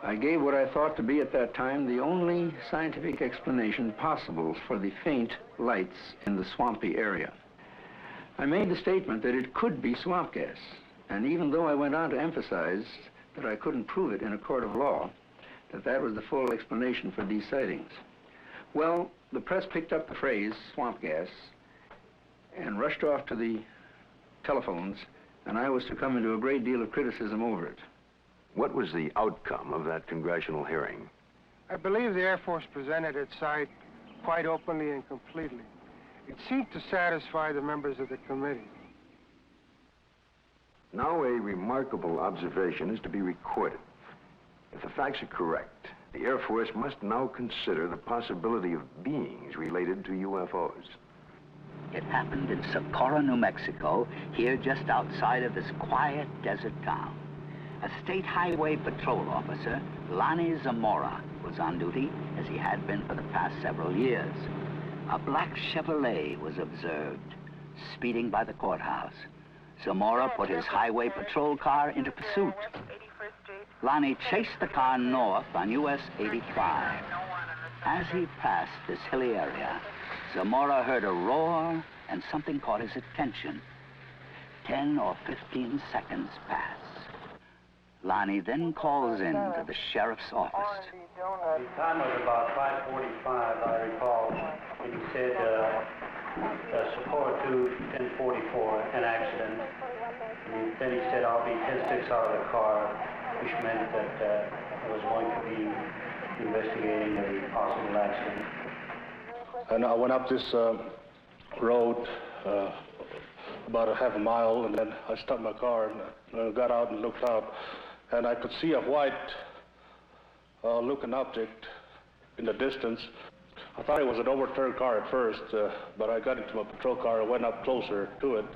Speaker 12: I gave what I thought to be at that time the only scientific explanation possible for the faint lights in the swampy area. I made the statement that it could be swamp gas, and even though I went on to emphasize that I couldn't prove it in a court of law, that was the full explanation for these sightings. Well, the press picked up the phrase, swamp gas, and rushed off to the telephones, and I was to come into a great deal of criticism over it.
Speaker 1: What was the outcome of that congressional hearing?
Speaker 3: I believe the Air Force presented its side quite openly and completely. It seemed to satisfy the members of the committee.
Speaker 1: Now a remarkable observation is to be recorded. If the facts are correct, the Air Force must now consider the possibility of beings related to UFOs.
Speaker 4: It happened in Socorro, New Mexico, here just outside of this quiet desert town. A state highway patrol officer, Lonnie Zamora, was on duty, as he had been for the past several years. A black Chevrolet was observed, speeding by the courthouse. Zamora put his highway patrol car into pursuit. Lonnie chased the car north on US 85. As he passed this hilly area, Zamora heard a roar and something caught his attention. 10 or 15 seconds pass. Lonnie then calls in to the sheriff's office.
Speaker 15: The time was about 5:45, I recall, and he said, Socorro 2-1044, an accident. And then he said, I'll be 10-6 out of the car, which meant that I was going to be investigating a possible accident.
Speaker 16: And I went up this road about a half a mile, and then I stopped my car and I got out and looked out, and I could see a white looking object in the distance. I thought it was an overturned car at first, but I got into my patrol car and went up closer to it.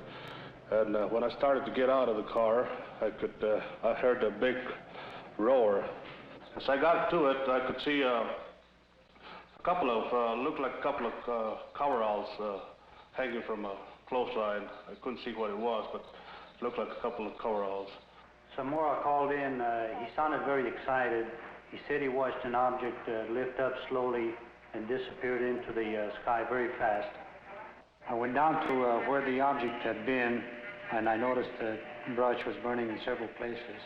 Speaker 16: And when I started to get out of the car, I heard a big roar. As I got to it, I could see looked like a couple of coveralls hanging from a clothesline. I couldn't see what it was, but it looked like a couple of coveralls.
Speaker 15: Zamora called in. He sounded very excited. He said he watched an object lift up slowly and disappeared into the sky very fast. I went down to where the object had been, and I noticed the brush was burning in several places.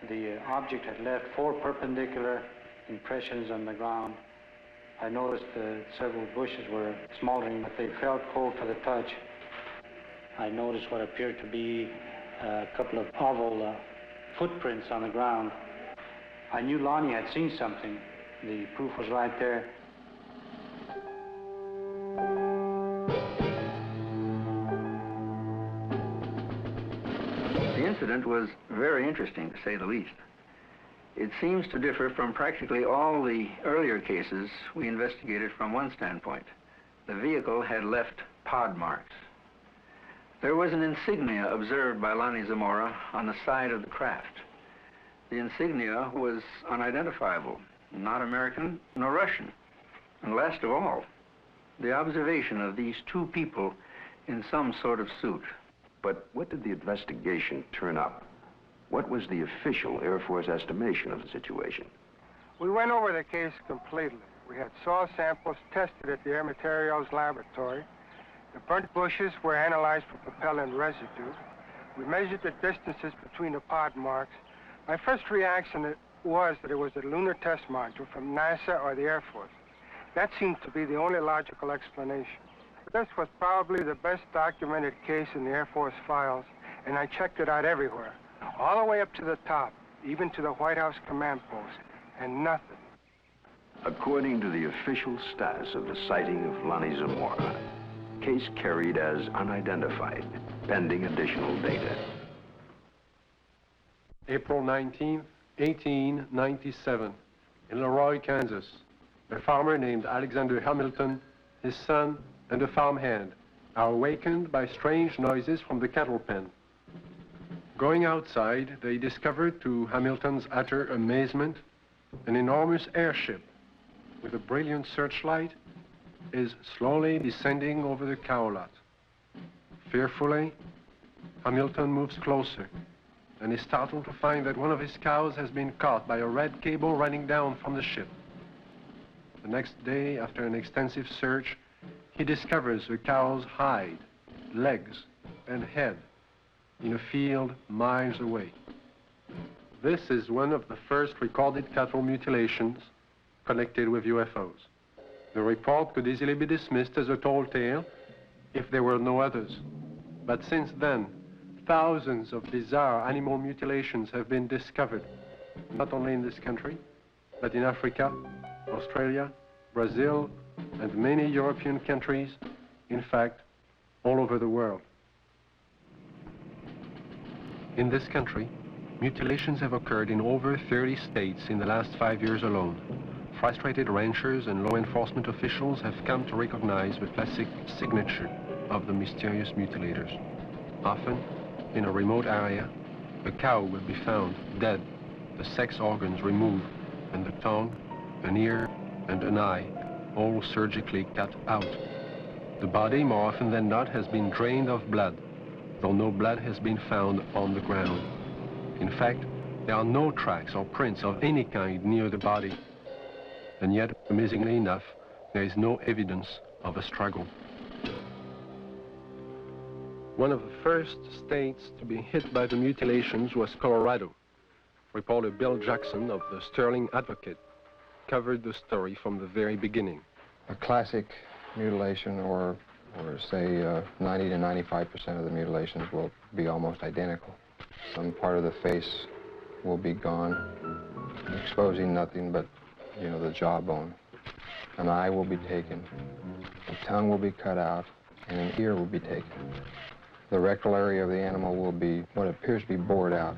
Speaker 15: The object had left 4 perpendicular impressions on the ground. I noticed several bushes were smoldering, but they felt cold to the touch. I noticed what appeared to be a couple of oval footprints on the ground. I knew Lonnie had seen something. The proof was right there.
Speaker 12: The incident was very interesting, to say the least. It seems to differ from practically all the earlier cases we investigated from one standpoint. The vehicle had left pod marks. There was an insignia observed by Lonnie Zamora on the side of the craft. The insignia was unidentifiable, not American nor Russian. And last of all, the observation of these 2 people in some sort of suit.
Speaker 1: But what did the investigation turn up? What was the official Air Force estimation of the situation?
Speaker 3: We went over the case completely.
Speaker 17: We had soil samples tested at the Air Materials Laboratory. The burnt bushes were analyzed for propellant residue. We measured the distances between the pod marks. My first reaction was that it was a lunar test module from NASA or the Air Force. That seemed to be the only logical explanation. But this was probably the best documented case in the Air Force files, and I checked it out everywhere, all the way up to the top, even to the White House command post, and nothing.
Speaker 1: According to the official status of the sighting of Lonnie Zamora, case carried as unidentified, pending additional data.
Speaker 6: April 19, 1897, in Leroy, Kansas. A farmer named Alexander Hamilton, his son, and a farmhand are awakened by strange noises from the cattle pen. Going outside, they discovered, to Hamilton's utter amazement, an enormous airship with a brilliant searchlight is slowly descending over the cow lot. Fearfully, Hamilton moves closer and is startled to find that one of his cows has been caught by a red cable running down from the ship. The next day, after an extensive search, he discovers the cow's hide, legs, and head in a field miles away. This is one of the first recorded cattle mutilations connected with UFOs. The report could easily be dismissed as a tall tale if there were no others. But since then, thousands of bizarre animal mutilations have been discovered, not only in this country, but in Africa, Australia, Brazil, and many European countries, in fact, all over the world. In this country, mutilations have occurred in over 30 states in the last 5 years alone. Frustrated ranchers and law enforcement officials have come to recognize the classic signature of the mysterious mutilators. Often, in a remote area, a cow will be found dead, the sex organs removed, and the tongue, an ear, and an eye, all surgically cut out. The body, more often than not, has been drained of blood, though no blood has been found on the ground. In fact, there are no tracks or prints of any kind near the body. And yet, amazingly enough, there is no evidence of a struggle. One of the first states to be hit by the mutilations was Colorado. Reporter Bill Jackson of the Serling Advocate covered the story from the very beginning.
Speaker 18: A classic mutilation, or say 90 to 95% of the mutilations will be almost identical. Some part of the face will be gone, exposing nothing but, you know, the jawbone. An eye will be taken, the tongue will be cut out, and an ear will be taken. The rectal area of the animal will be what appears to be bored out.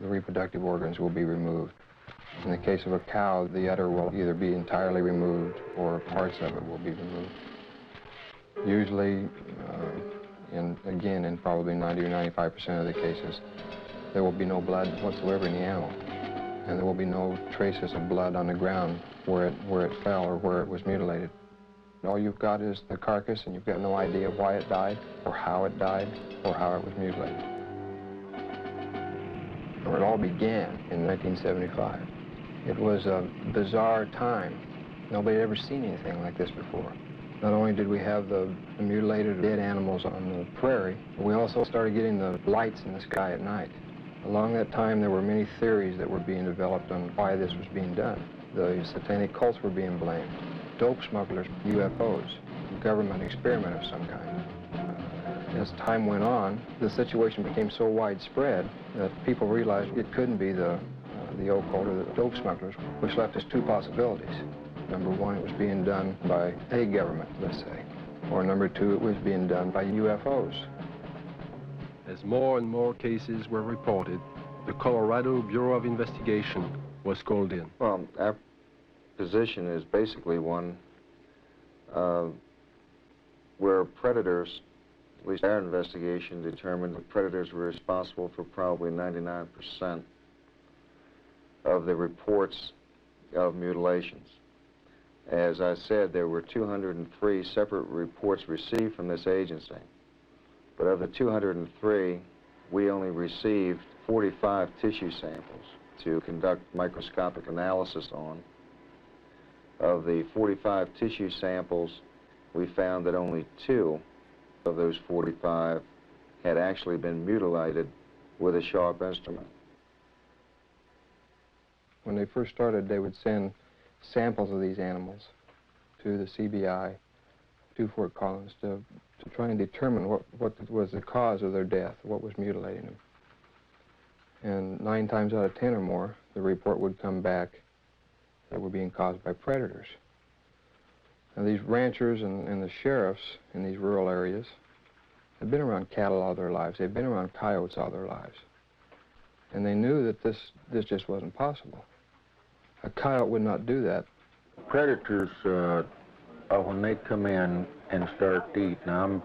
Speaker 18: The reproductive organs will be removed. In the case of a cow, the udder will either be entirely removed or parts of it will be removed. Usually, in probably 90 or 95% of the cases, there will be no blood whatsoever in the animal. And there will be no traces of blood on the ground where it fell or where it was mutilated. All you've got is the carcass, and you've got no idea why it died, or how it died, or how it was mutilated. It all began in 1975. It was a bizarre time. Nobody had ever seen anything like this before. Not only did we have the mutilated dead animals on the prairie, but we also started getting the lights in the sky at night. Along that time, there were many theories that were being developed on why this was being done. The satanic cults were being blamed, dope smugglers, UFOs, government experiment of some kind. As time went on, the situation became so widespread that people realized it couldn't be the occult or the dope smugglers, which left us two possibilities. Number one, it was being done by a government, let's say. Or number two, it was being done by UFOs.
Speaker 6: As more and more cases were reported, the Colorado Bureau of Investigation was called in.
Speaker 19: Well, our position is basically one where predators, at least our investigation determined that predators were responsible for probably 99% of the reports of mutilations. As I said, there were 203 separate reports received from this agency. But of the 203, we only received 45 tissue samples to conduct microscopic analysis on. Of the 45 tissue samples, we found that only 2 of those 45 had actually been mutilated with a sharp instrument.
Speaker 18: When they first started, they would send samples of these animals to the CBI, to Fort Collins, to try and determine what was the cause of their death, what was mutilating them. And 9 times out of 10 or more, the report would come back that were being caused by predators. Now, these ranchers and the sheriffs in these rural areas had been around cattle all their lives. They'd been around coyotes all their lives. And they knew that this just wasn't possible. A coyote would not do that.
Speaker 20: Predators, when they come in and start to eat, now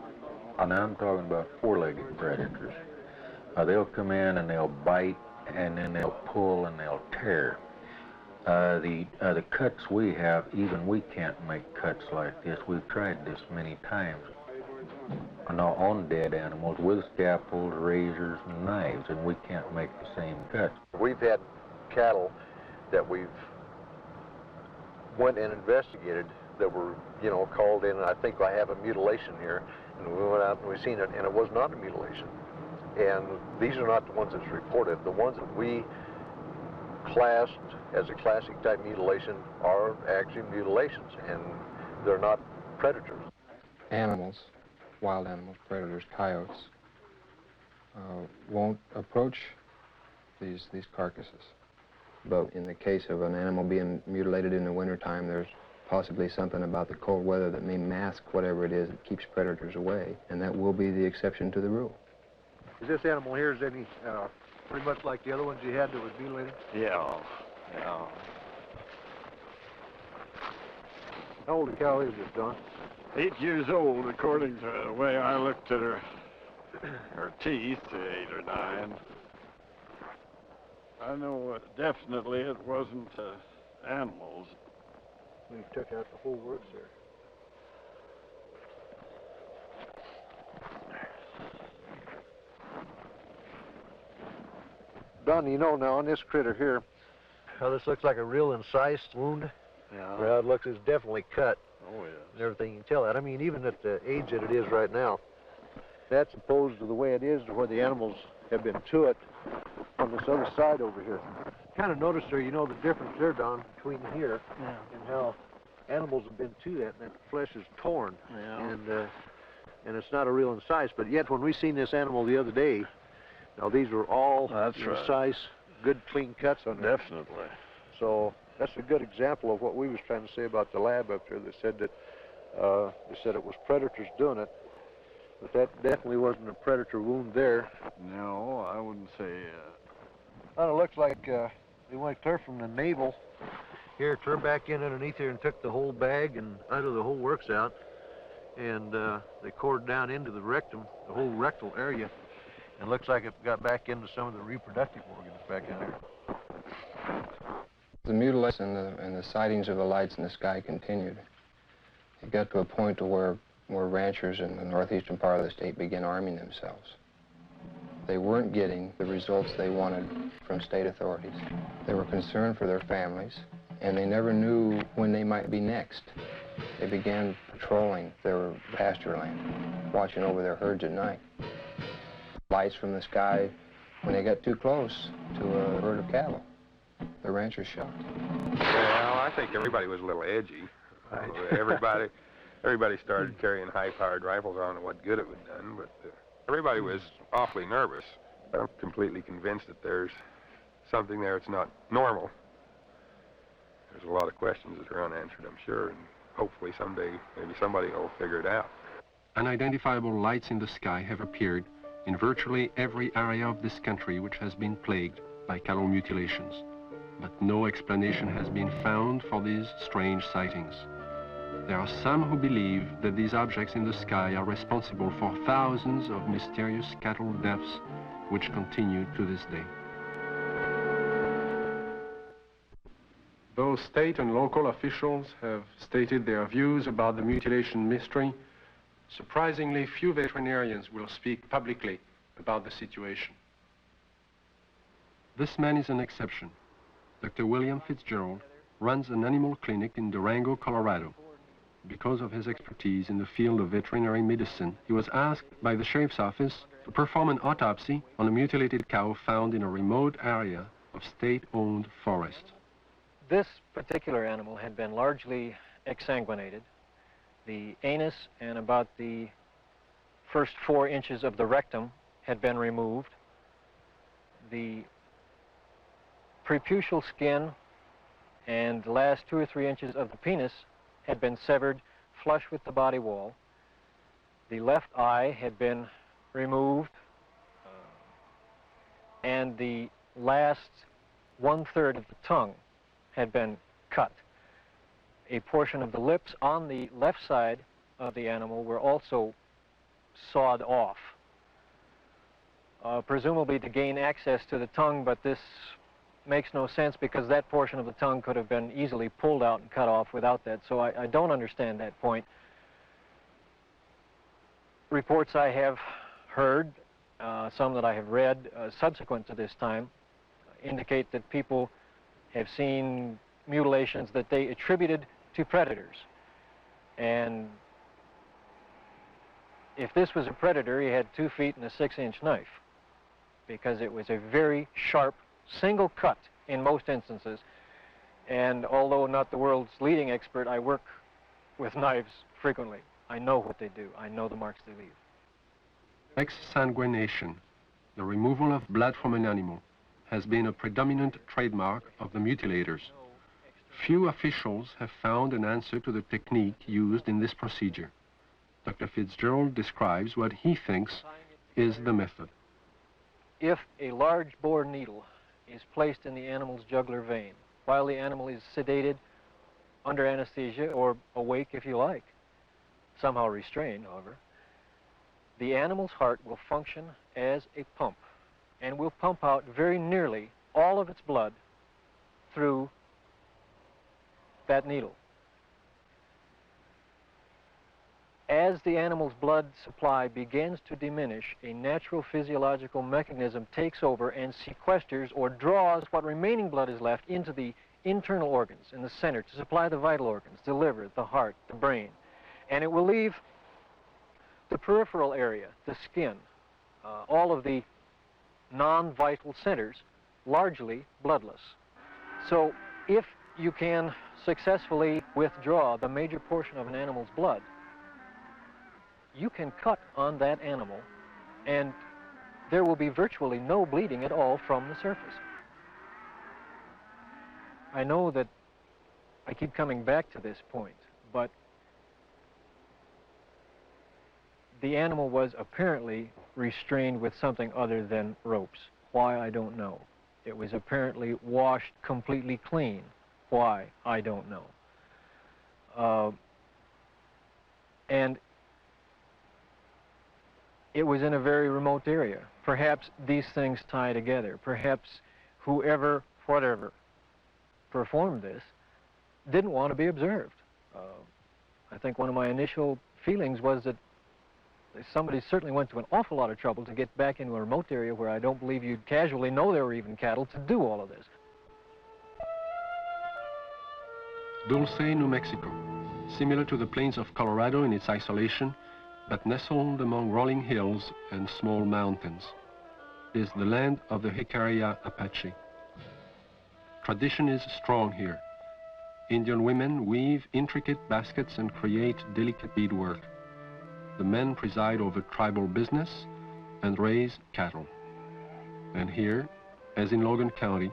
Speaker 20: I'm talking about 4-legged predators. They'll come in and they'll bite, and then they'll pull and they'll tear. The cuts we have, even we can't make cuts like this. We've tried this many times on dead animals with scalpels, razors, and knives, and we can't make the same cuts.
Speaker 21: We've had cattle that we've went and investigated that were, you know, called in, and I think I have a mutilation here, and we went out and we seen it, and it was not a mutilation. And these are not the ones that's reported. The ones that we classed as a classic type mutilation are actually mutilations, and they're not predators.
Speaker 18: Animals, wild animals, predators, coyotes, won't approach these carcasses. But in the case of an animal being mutilated in the wintertime, there's possibly something about the cold weather that may mask whatever it is that keeps predators away, and that will be the exception to the rule.
Speaker 21: Is this animal here, is any pretty much like the other ones you had that was mutilated?
Speaker 22: Yeah.
Speaker 21: How old a cow is this, Don?
Speaker 22: 8 years old, according to the way I looked at her teeth, 8 or 9. I know definitely it wasn't animals.
Speaker 21: We took out the whole works there. Don, you know now on this critter here, how this looks like a real incised wound?
Speaker 22: Yeah.
Speaker 21: Well, it looks, it's definitely cut.
Speaker 22: Oh, yeah.
Speaker 21: And everything, you can tell that. I mean, even at the age that it is right now, that's opposed to the way it is to where the animals have been to it on this other side over here. Kind of notice there, you know, the difference there, Don, between here and how animals have been to that, and that flesh is torn.
Speaker 22: Yeah.
Speaker 21: And it's not a real incise, but yet when we seen this animal the other day, now these were all incise, good clean cuts on there.
Speaker 22: Definitely.
Speaker 21: So that's a good example of what we was trying to say about the lab up there. They said that it was predators doing it, but that definitely wasn't a predator wound there.
Speaker 22: No, I wouldn't say.
Speaker 21: Well, it looks like they went clear from the navel here, turned back in underneath here and took the whole bag and out of the whole works out, and they cored down into the rectum, the whole rectal area. It looks like it got back into some of the reproductive organs back in there.
Speaker 18: The mutilation and the sightings of the lights in the sky continued. It got to a point to where ranchers in the northeastern part of the state began arming themselves. They weren't getting the results they wanted from state authorities. They were concerned for their families, and they never knew when they might be next. They began patrolling their pasture land, watching over their herds at night. Lights from the sky, when they got too close to a herd of cattle, the ranchers shot.
Speaker 23: Well, I think everybody was a little edgy. Right. Everybody started carrying high-powered rifles. I don't know what good it would have done, but everybody was awfully nervous. I'm completely convinced that there's something there that's not normal. There's a lot of questions that are unanswered, I'm sure, and hopefully someday maybe somebody will figure it out.
Speaker 6: Unidentifiable lights in the sky have appeared in virtually every area of this country which has been plagued by cattle mutilations. But no explanation has been found for these strange sightings. There are some who believe that these objects in the sky are responsible for thousands of mysterious cattle deaths which continue to this day. Though state and local officials have stated their views about the mutilation mystery, surprisingly few veterinarians will speak publicly about the situation. This man is an exception. Dr. William Fitzgerald runs an animal clinic in Durango, Colorado. Because of his expertise in the field of veterinary medicine, he was asked by the sheriff's office to perform an autopsy on a mutilated cow found in a remote area of state-owned forest.
Speaker 7: This particular animal had been largely exsanguinated. The anus and about the first 4 inches of the rectum had been removed. The preputial skin and the last 2 or 3 inches of the penis had been severed flush with the body wall. The left eye had been removed, and the last 1/3 of the tongue had been cut. A portion of the lips on the left side of the animal were also sawed off, presumably to gain access to the tongue, but this makes no sense because that portion of the tongue could have been easily pulled out and cut off without that, so I don't understand that point. Reports I have heard, some that I have read subsequent to this time, indicate that people have seen mutilations that they attributed to predators. And if this was a predator, he had 2 feet and a 6-inch knife, because it was a very sharp single cut in most instances. And although not the world's leading expert, I work with knives frequently. I know what they do. I know the marks they leave.
Speaker 6: Exsanguination, the removal of blood from an animal, has been a predominant trademark of the mutilators. Few officials have found an answer to the technique used in this procedure. Dr. Fitzgerald describes what he thinks is the method.
Speaker 7: If a large bore needle is placed in the animal's jugular vein while the animal is sedated, under anesthesia, or awake if you like, somehow restrained, however, the animal's heart will function as a pump and will pump out very nearly all of its blood through that needle. As the animal's blood supply begins to diminish, a natural physiological mechanism takes over and sequesters or draws what remaining blood is left into the internal organs in the center to supply the vital organs, the liver, the heart, the brain. And it will leave the peripheral area, the skin, all of the non-vital centers, largely bloodless. So if you can successfully withdraw the major portion of an animal's blood, you can cut on that animal and there will be virtually no bleeding at all from the surface. I know that I keep coming back to this point, but the animal was apparently restrained with something other than ropes. Why, I don't know. It was apparently washed completely clean. Why, I don't know. And it was in a very remote area. Perhaps these things tie together. Perhaps whoever, whatever, performed this didn't want to be observed. I think one of my initial feelings was that somebody certainly went to an awful lot of trouble to get back into a remote area where I don't believe you'd casually know there were even cattle to do all of this.
Speaker 6: Dulce, New Mexico, similar to the plains of Colorado in its isolation, but nestled among rolling hills and small mountains, is the land of the Jicarilla Apache. Tradition is strong here. Indian women weave intricate baskets and create delicate beadwork. The men preside over tribal business and raise cattle. And here, as in Logan County,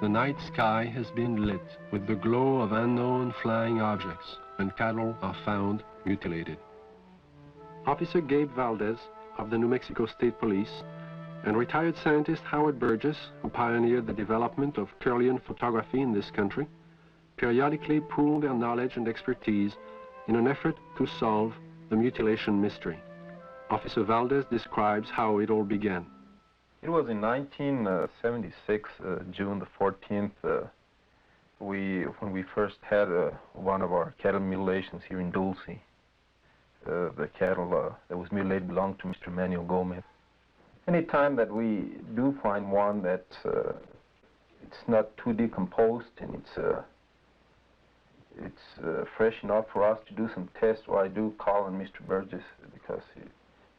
Speaker 6: the night sky has been lit with the glow of unknown flying objects, and cattle are found mutilated. Officer Gabe Valdez of the New Mexico State Police and retired scientist Howard Burgess, who pioneered the development of Kirlian photography in this country, periodically pool their knowledge and expertise in an effort to solve the mutilation mystery. Officer Valdez describes how it all began.
Speaker 23: It was in 1976, June the 14th, when we first had one of our cattle mutilations here in Dulce. The cattle that was mutilated belonged to Mr. Manuel Gomez. Any time that we do find one that it's not too decomposed and
Speaker 8: it's fresh enough for us to do some tests. Or I do call on Mr. Burgess because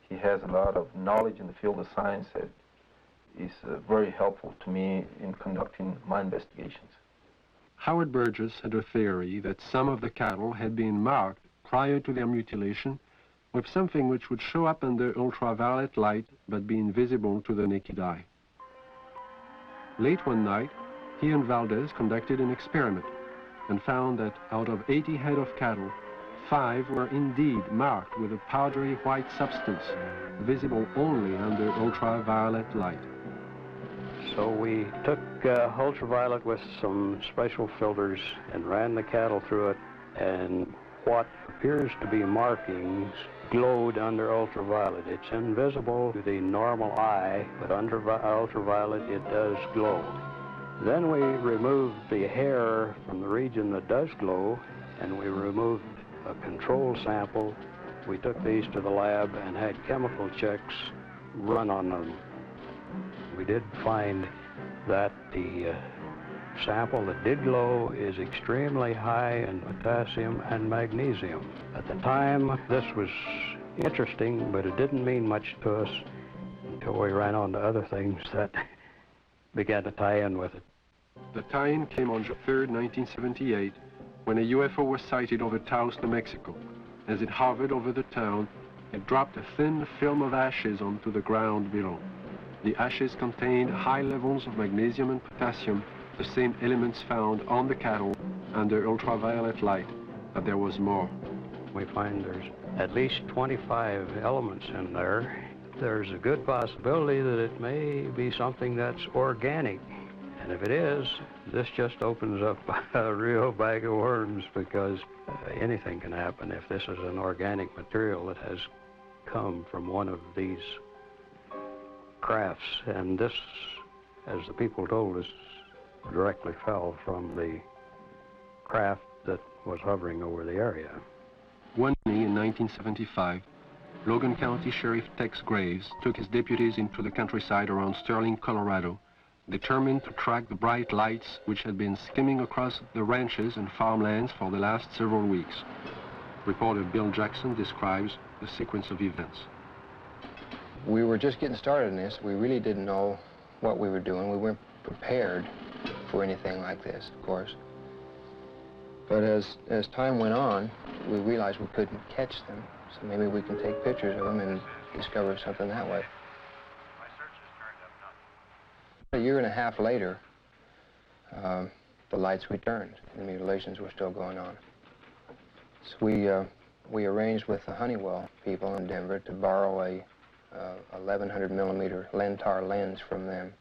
Speaker 8: he has a lot of knowledge in the field of science that is very helpful to me in conducting my investigations.
Speaker 6: Howard Burgess had a theory that some of the cattle had been marked prior to their mutilation with something which would show up under ultraviolet light but be invisible to the naked eye. Late one night, he and Valdez conducted an experiment and found that out of 80 head of cattle, 5 were indeed marked with a powdery white substance, visible only under ultraviolet light.
Speaker 15: So we took ultraviolet with some special filters and ran the cattle through it, and what appears to be markings glowed under ultraviolet. It's invisible to the normal eye, but under ultraviolet it does glow. Then we removed the hair from the region that does glow, and we removed a control sample. We took these to the lab and had chemical checks run on them. We did find that the sample that did glow is extremely high in potassium and magnesium. At the time, this was interesting, but it didn't mean much to us until we ran on to other things that began to tie in with it.
Speaker 6: The tie-in came on June 3rd, 1978, when a UFO was sighted over Taos, New Mexico. As it hovered over the town, it dropped a thin film of ashes onto the ground below. The ashes contained high levels of magnesium and potassium, the same elements found on the cattle under ultraviolet light, but there was more.
Speaker 15: We find there's at least 25 elements in there. There's a good possibility that it may be something that's organic. And if it is, this just opens up a real bag of worms, because anything can happen if this is an organic material that has come from one of these crafts. And this, as the people told us, directly fell from the craft that was hovering over the area.
Speaker 6: One day in 1975, Logan County Sheriff Tex Graves took his deputies into the countryside around Serling, Colorado, determined to track the bright lights which had been skimming across the ranches and farmlands for the last several weeks. Reporter Bill Jackson describes the sequence of events.
Speaker 18: We were just getting started in this. We really didn't know what we were doing. We weren't prepared for anything like this, of course. But as time went on, we realized we couldn't catch them, so maybe we can take pictures of them and discover something that way. A year and a half later, the lights returned. The mutilations were still going on. So we arranged with the Honeywell people in Denver to borrow a 1100 millimeter Lentar lens from them.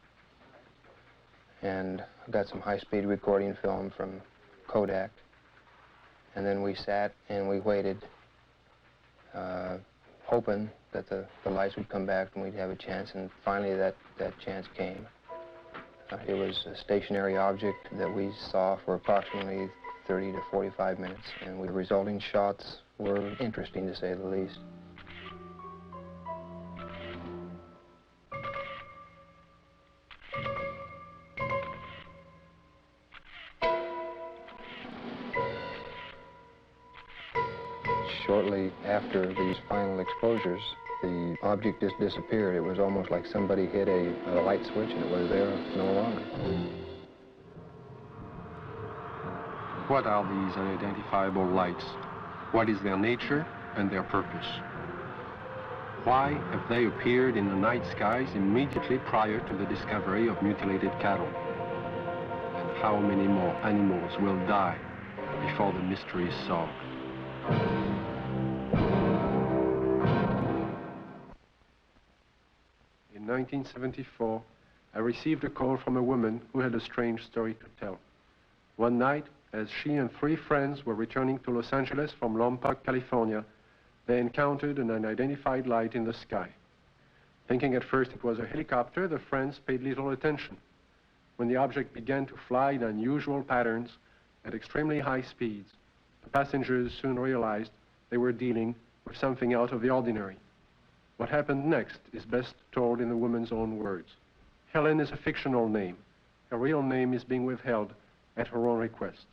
Speaker 18: And got some high-speed recording film from Kodak. And then we sat and we waited, hoping that the lights would come back and we'd have a chance, and finally that chance came. It was a stationary object that we saw for approximately 30 to 45 minutes, and the resulting shots were interesting, to say the least. Shortly after these final exposures, the object just disappeared. It was almost like somebody hit a light switch and it was there no longer.
Speaker 6: What are these unidentifiable lights? What is their nature and their purpose? Why have they appeared in the night skies immediately prior to the discovery of mutilated cattle? And how many more animals will die before the mystery is solved? In 1974, I received a call from a woman who had a strange story to tell. One night, as she and 3 friends were returning to Los Angeles from Lompoc, California, they encountered an unidentified light in the sky. Thinking at first it was a helicopter, the friends paid little attention. When the object began to fly in unusual patterns at extremely high speeds, the passengers soon realized they were dealing with something out of the ordinary. What happened next is best told in the woman's own words. Helen is a fictional name. Her real name is being withheld at her own request.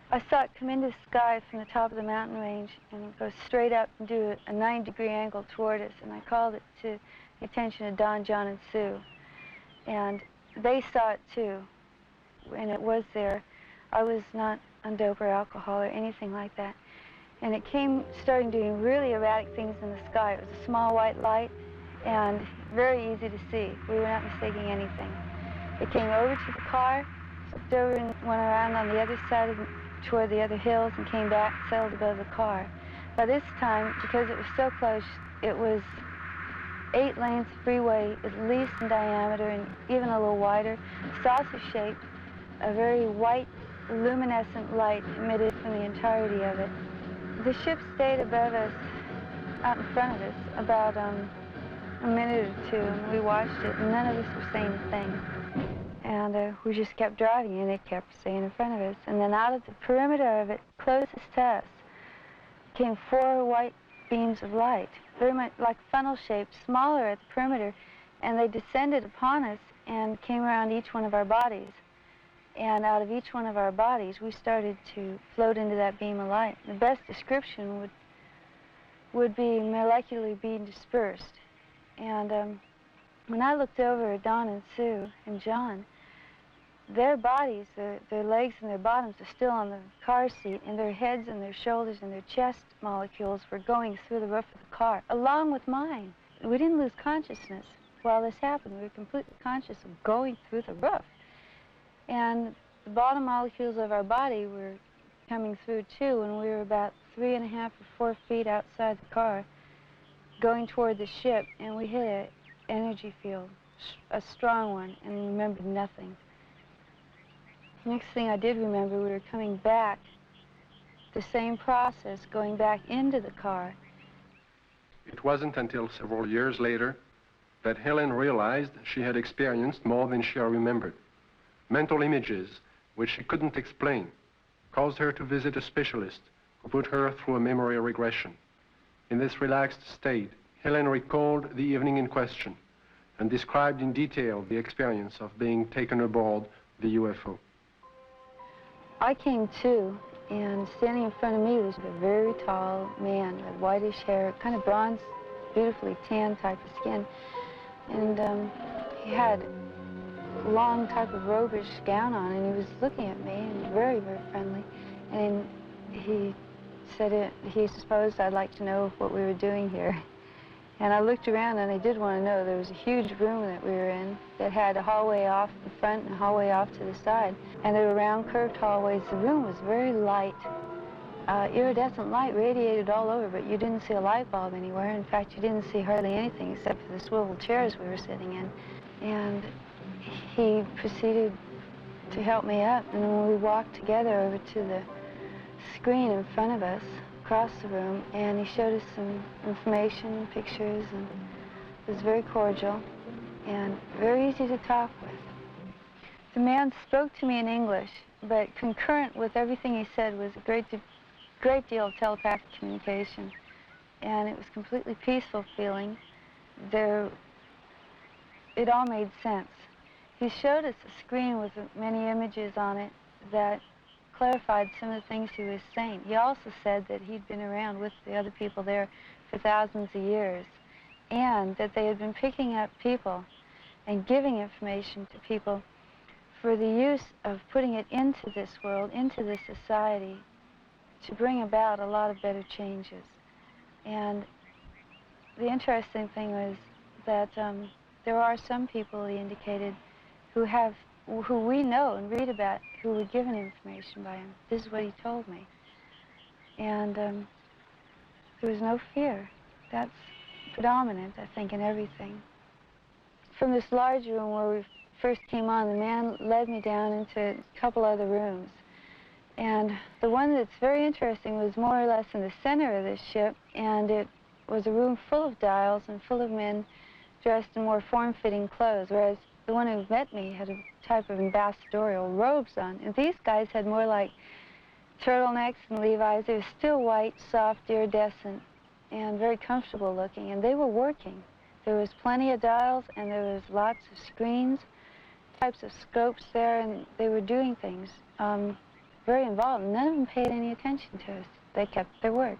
Speaker 2: I saw it come into the sky from the top of the mountain range and go straight up and do a 9-degree angle toward us, and I called it to the attention of Don, John, and Sue. And they saw it too, and it was there. I was not on dope or alcohol or anything like that. And it came, starting doing really erratic things in the sky. It was a small white light and very easy to see. We were not mistaking anything. It came over to the car, flipped over and went around on the other side of toward the other hills and came back, settled above the car. By this time, because it was so close, it was 8 lanes of freeway, at least in diameter and even a little wider, saucer-shaped, a very white, luminescent light emitted from the entirety of it. The ship stayed above us, out in front of us, about a minute or two, and we watched it, and none of us were saying a thing. And we just kept driving, and it kept staying in front of us. And then out of the perimeter of it, closest to us, came 4 white beams of light, very much like funnel shaped, smaller at the perimeter, and they descended upon us and came around each one of our bodies. And out of each one of our bodies, we started to float into that beam of light. The best description would be molecularly being dispersed. And when I looked over at Don and Sue and John, their bodies, their legs and their bottoms are still on the car seat, and their heads and their shoulders and their chest molecules were going through the roof of the car, along with mine. We didn't lose consciousness while this happened. We were completely conscious of going through the roof. And the bottom molecules of our body were coming through too, and we were about 3.5 or 4 feet outside the car, going toward the ship, and we hit an energy field, a strong one, and remembered nothing. Next thing I did remember, we were coming back, the same process, going back into the car.
Speaker 6: It wasn't until several years later that Helen realized she had experienced more than she remembered. Mental images, which she couldn't explain, caused her to visit a specialist who put her through a memory regression. In this relaxed state, Helen recalled the evening in question and described in detail the experience of being taken aboard the UFO.
Speaker 2: I came to, and standing in front of me was a very tall man with whitish hair, kind of bronze, beautifully tan type of skin. And he had a long type of robish gown on, and he was looking at me, and very, very friendly. And he said he supposed I'd like to know what we were doing here. And I looked around, and I did want to know. There was a huge room that we were in that had a hallway off the front and a hallway off to the side. And there were round, curved hallways. The room was very light. Iridescent light radiated all over, but you didn't see a light bulb anywhere. In fact, you didn't see hardly anything except for the swivel chairs we were sitting in. And he proceeded to help me up, and when we walked together over to the screen in front of us, across the room, and he showed us some information, pictures, and it was very cordial and very easy to talk with. The man spoke to me in English, but concurrent with everything he said was a great deal of telepathic communication, and it was completely peaceful feeling. It all made sense. He showed us a screen with many images on it that clarified some of the things he was saying. He also said that he'd been around with the other people there for thousands of years, and that they had been picking up people and giving information to people for the use of putting it into this world, into this society, to bring about a lot of better changes. And the interesting thing was that there are some people, he indicated, who we know and read about, who were given information by him. This is what he told me. And there was no fear. That's predominant, I think, in everything. From this large room where we first came on, the man led me down into a couple other rooms. And the one that's very interesting was more or less in the center of this ship, and it was a room full of dials and full of men dressed in more form-fitting clothes, whereas the one who met me had a type of ambassadorial robes on. And these guys had more like turtlenecks and Levi's. They were still white, soft, iridescent, and very comfortable looking. And they were working. There was plenty of dials, and there was lots of screens, types of scopes there, and they were doing things. very involved. None of them paid any attention to us. They kept their word.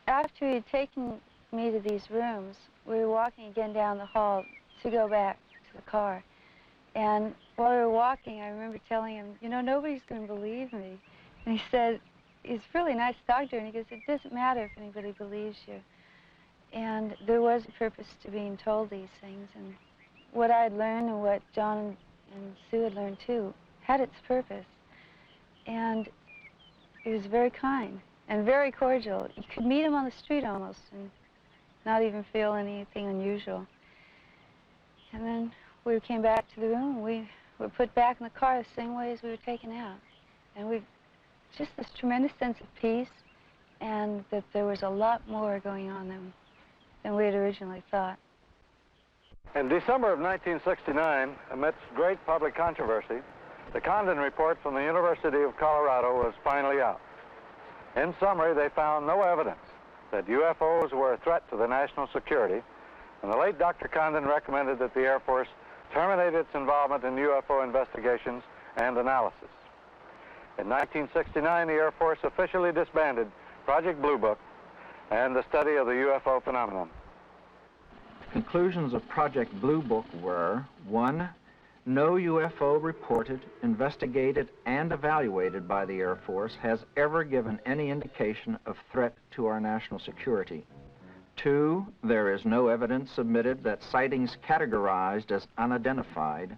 Speaker 2: After he had taken me to these rooms, we were walking again down the hall to go back to the car. And while we were walking, I remember telling him, you know, nobody's going to believe me. And he said, he's a really nice doctor, and he goes, it doesn't matter if anybody believes you. And there was a purpose to being told these things. And what I had learned and what John and Sue had learned too had its purpose. And he was very kind and very cordial. You could meet him on the street almost and not even feel anything unusual. And then we came back to the room, and we were put back in the car the same way as we were taken out. And we just this tremendous sense of peace, and that there was a lot more going on than we had originally thought.
Speaker 10: In December of 1969, amidst great public controversy, the Condon report from the University of Colorado was finally out. In summary, they found no evidence that UFOs were a threat to the national security, and the late Dr. Condon recommended that the Air Force terminate its involvement in UFO investigations and analysis. In 1969, the Air Force officially disbanded Project Blue Book and the study of the UFO phenomenon.
Speaker 9: Conclusions of Project Blue Book were: 1, no UFO reported, investigated, and evaluated by the Air Force has ever given any indication of threat to our national security. 2, there is no evidence submitted that sightings categorized as unidentified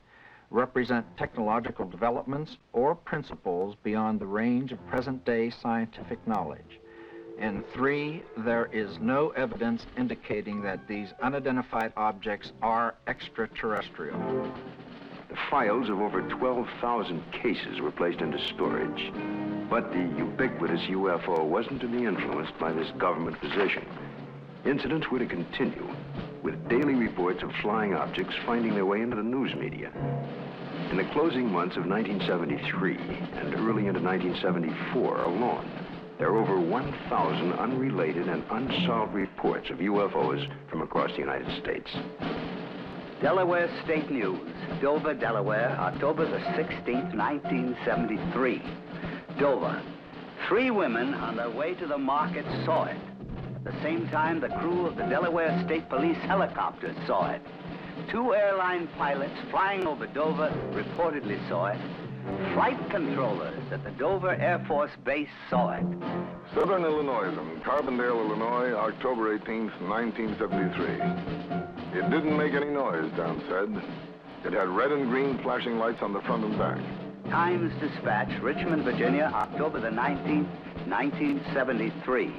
Speaker 9: represent technological developments or principles beyond the range of present-day scientific knowledge. And 3, there is no evidence indicating that these unidentified objects are extraterrestrial.
Speaker 1: The files of over 12,000 cases were placed into storage. But the ubiquitous UFO wasn't to be influenced by this government position. Incidents were to continue, with daily reports of flying objects finding their way into the news media. In the closing months of 1973 and early into 1974 alone, there are over 1,000 unrelated and unsolved reports of UFOs from across the United States.
Speaker 4: Delaware State News, Dover, Delaware, October the 16th, 1973. Dover. 3 women on their way to the market saw it. At the same time, the crew of the Delaware State Police helicopter saw it. 2 airline pilots flying over Dover reportedly saw it. Flight controllers at the Dover Air Force Base saw it.
Speaker 5: Southern Illinois and Carbondale, Illinois, October 18th, 1973. It didn't make any noise, Don said. It had red and green flashing lights on the front and back.
Speaker 4: Times Dispatch, Richmond, Virginia, October the 19th, 1973.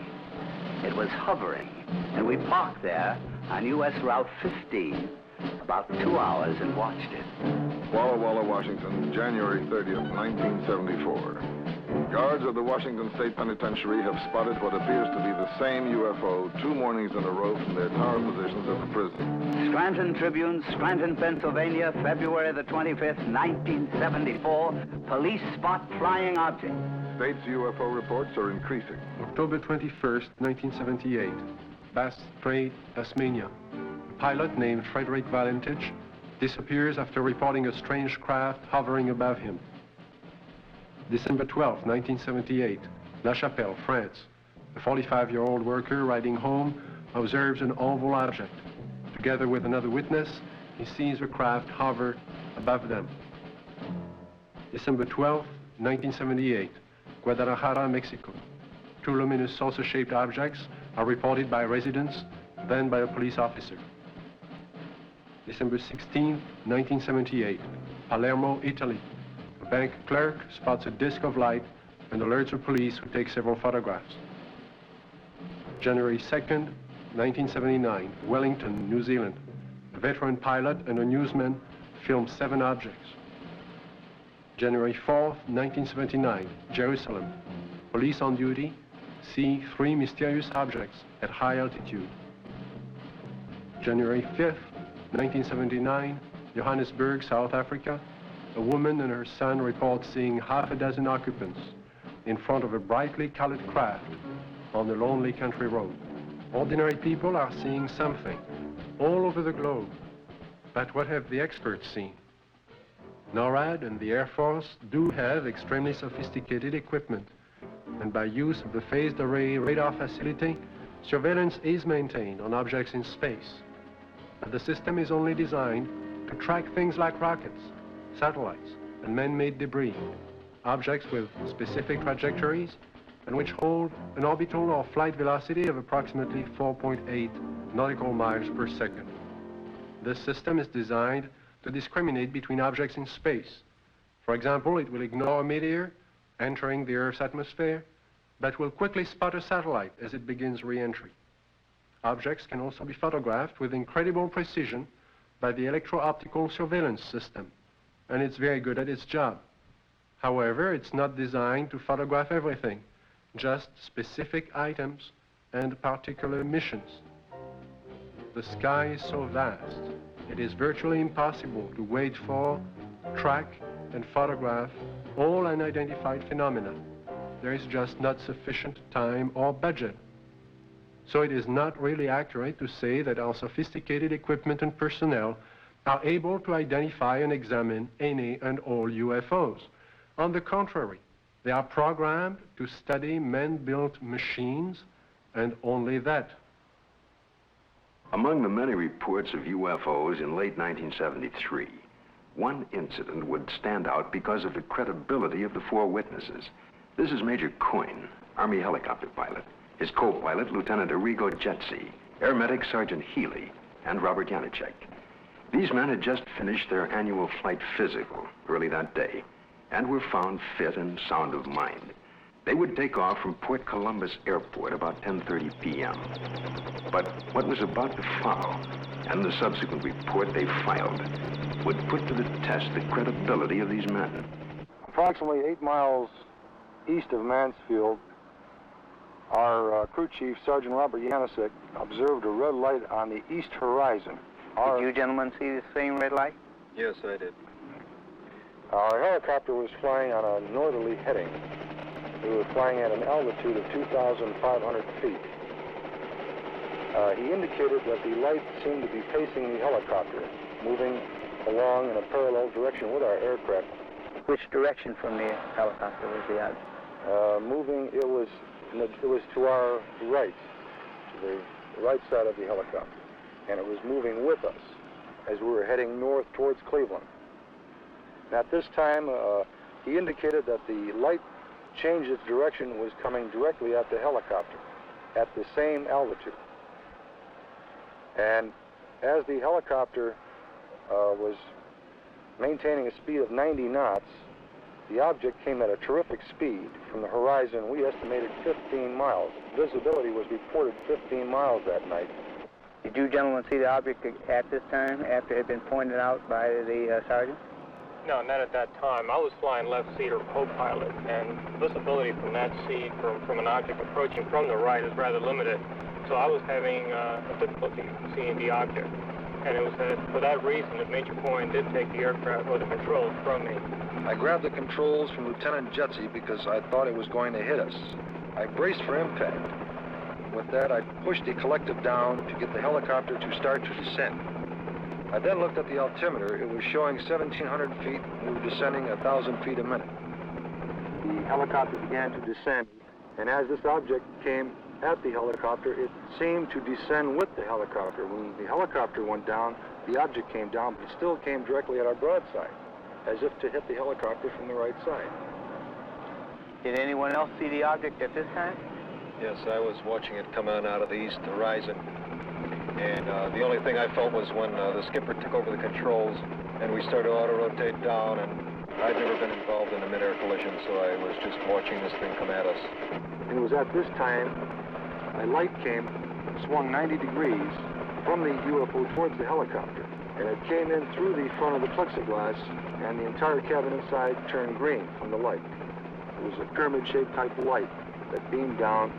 Speaker 4: It was hovering, and we parked there on U.S. Route 15 about 2 hours and watched it.
Speaker 5: Walla Walla, Washington, January 30th, 1974. Guards of the Washington State Penitentiary have spotted what appears to be the same UFO 2 mornings in a row from their tower positions at the prison.
Speaker 4: Scranton Tribune, Scranton, Pennsylvania, February the 25th, 1974. Police spot flying object.
Speaker 5: State's UFO reports are increasing.
Speaker 6: October 21st, 1978. Bass Strait, Tasmania. A pilot named Frederick Valentich disappears after reporting a strange craft hovering above him. December 12, 1978, La Chapelle, France. A 45-year-old worker riding home observes an oval object. Together with another witness, he sees the craft hover above them. December 12, 1978, Guadalajara, Mexico. 2 luminous saucer-shaped objects are reported by residents, then by a police officer. December 16, 1978, Palermo, Italy. A bank clerk spots a disc of light and alerts the police, who take several photographs. January 2nd, 1979, Wellington, New Zealand. A veteran pilot and a newsman film 7 objects. January 4th, 1979, Jerusalem. Police on duty see 3 mysterious objects at high altitude. January 5th, 1979, Johannesburg, South Africa. A woman and her son report seeing half a dozen occupants in front of a brightly colored craft on a lonely country road. Ordinary people are seeing something all over the globe. But what have the experts seen? NORAD and the Air Force do have extremely sophisticated equipment, and by use of the phased array radar facility, surveillance is maintained on objects in space. But the system is only designed to track things like rockets, satellites, and man-made debris, objects with specific trajectories and which hold an orbital or flight velocity of approximately 4.8 nautical miles per second. This system is designed to discriminate between objects in space. For example, it will ignore a meteor entering the Earth's atmosphere, but will quickly spot a satellite as it begins re-entry. Objects can also be photographed with incredible precision by the electro-optical surveillance system, and it's very good at its job. However, it's not designed to photograph everything, just specific items and particular missions. The sky is so vast, it is virtually impossible to wait for, track, and photograph all unidentified phenomena. There is just not sufficient time or budget. So it is not really accurate to say that our sophisticated equipment and personnel are able to identify and examine any and all UFOs. On the contrary, they are programmed to study man-built machines, and only that.
Speaker 1: Among the many reports of UFOs in late 1973, one incident would stand out because of the credibility of the four witnesses. This is Major Coyne, Army helicopter pilot, his co-pilot, Lieutenant Arrigo Jetsi, Air Medic Sergeant Healy, and Robert Janicek. These men had just finished their annual flight physical early that day and were found fit and sound of mind. They would take off from Port Columbus Airport about 10:30 p.m. But what was about to follow, and the subsequent report they filed, would put to the test the credibility of these men.
Speaker 11: Approximately 8 miles east of Mansfield, our crew chief, Sergeant Robert Janicek, observed a red light on the east horizon.
Speaker 13: Did you gentlemen see the same red light?
Speaker 11: Yes, I did. Our helicopter was flying on a northerly heading. We were flying at an altitude of 2,500 feet. He indicated that the light seemed to be pacing the helicopter, moving along in a parallel direction with our aircraft.
Speaker 13: Which direction from the helicopter was the object?
Speaker 11: Moving, it was to our right, to the right side of the helicopter, and it was moving with us as we were heading north towards Cleveland. And at this time, he indicated that the light changed its direction, was coming directly at the helicopter at the same altitude. And as the helicopter was maintaining a speed of 90 knots, the object came at a terrific speed from the horizon. We estimated 15 miles. Visibility was reported 15 miles that night.
Speaker 13: Did you gentlemen see the object at this time, after it had been pointed out by the sergeant?
Speaker 14: No, not at that time. I was flying left seat or co-pilot, and visibility from that seat from an object approaching from the right is rather limited. So I was having difficulty seeing the object. And it was for that reason that Major Coyne did take the aircraft or the controls from me.
Speaker 11: I grabbed the controls from Lieutenant Jetsi because I thought it was going to hit us. I braced for impact. With that, I pushed the collective down to get the helicopter to start to descend. I then looked at the altimeter. It was showing 1,700 feet, and we were descending 1,000 feet a minute. The helicopter began to descend, and as this object came at the helicopter, it seemed to descend with the helicopter. When the helicopter went down, the object came down, but it still came directly at our broadside, as if to hit the helicopter from the right side.
Speaker 13: Did anyone else see the object at this time?
Speaker 11: Yes, I was watching it come on out of the east horizon. And the only thing I felt was when the skipper took over the controls and we started to auto-rotate down, and I'd never been involved in a mid-air collision, so I was just watching this thing come at us. It was at this time a light came, swung 90 degrees from the UFO towards the helicopter, and it came in through the front of the plexiglass, and the entire cabin inside turned green from the light. It was a pyramid-shaped type of light that beamed down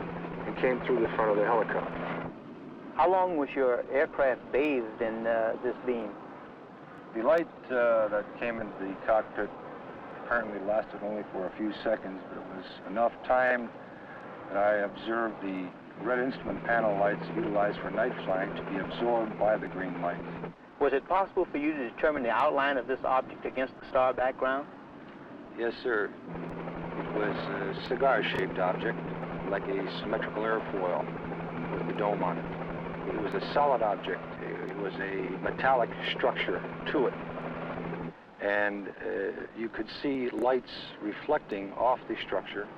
Speaker 11: and came through the front of the helicopter.
Speaker 13: How long was your aircraft bathed in this beam?
Speaker 11: The light that came into the cockpit apparently lasted only for a few seconds, but it was enough time that I observed the red instrument panel lights utilized for night flying to be absorbed by the green light.
Speaker 13: Was it possible for you to determine the outline of this object against the star background?
Speaker 3: Yes, sir. It was a cigar-shaped object, like a symmetrical airfoil with a dome on it. It was a solid object. It was a metallic structure to it. And you could see lights reflecting off the structure,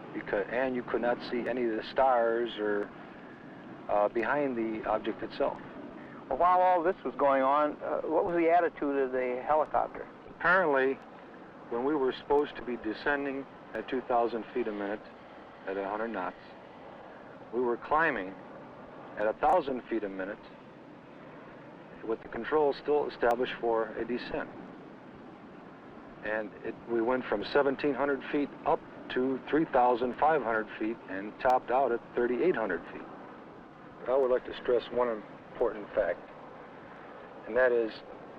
Speaker 3: and you could not see any of the stars or behind the object itself.
Speaker 13: Well, while all this was going on, what was the attitude of the helicopter?
Speaker 3: Apparently, when we were supposed to be descending at 2,000 feet a minute at 100 knots, we were climbing at 1,000 feet a minute with the controls still established for a descent. And we went from 1,700 feet up to 3,500 feet and topped out at 3,800 feet. I would like to stress one important fact, and that is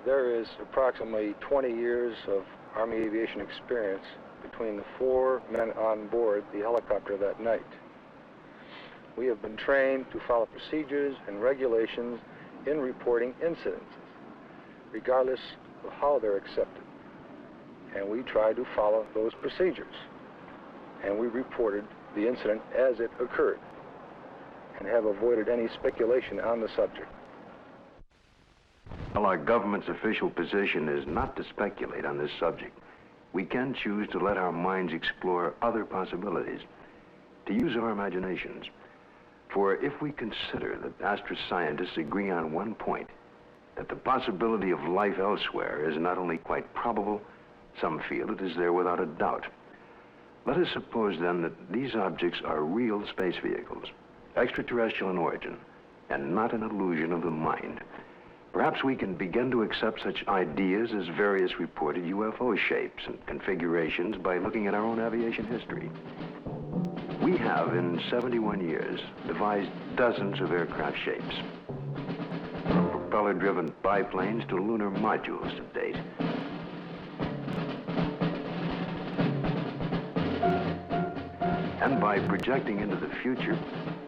Speaker 3: there is approximately 20 years of Army aviation experience between the 4 men on board the helicopter that night. We have been trained to follow procedures and regulations in reporting incidences, regardless of how they're accepted. And we tried to follow those procedures. And we reported the incident as it occurred and have avoided any speculation on the subject.
Speaker 1: Well, our government's official position is not to speculate on this subject. We can choose to let our minds explore other possibilities, to use our imaginations. For if we consider that astroscientists agree on one point, that the possibility of life elsewhere is not only quite probable, some feel it is there without a doubt. Let us suppose then that these objects are real space vehicles, extraterrestrial in origin, and not an illusion of the mind. Perhaps we can begin to accept such ideas as various reported UFO shapes and configurations by looking at our own aviation history. We have, in 71 years, devised dozens of aircraft shapes, from propeller-driven biplanes to lunar modules to date. And by projecting into the future,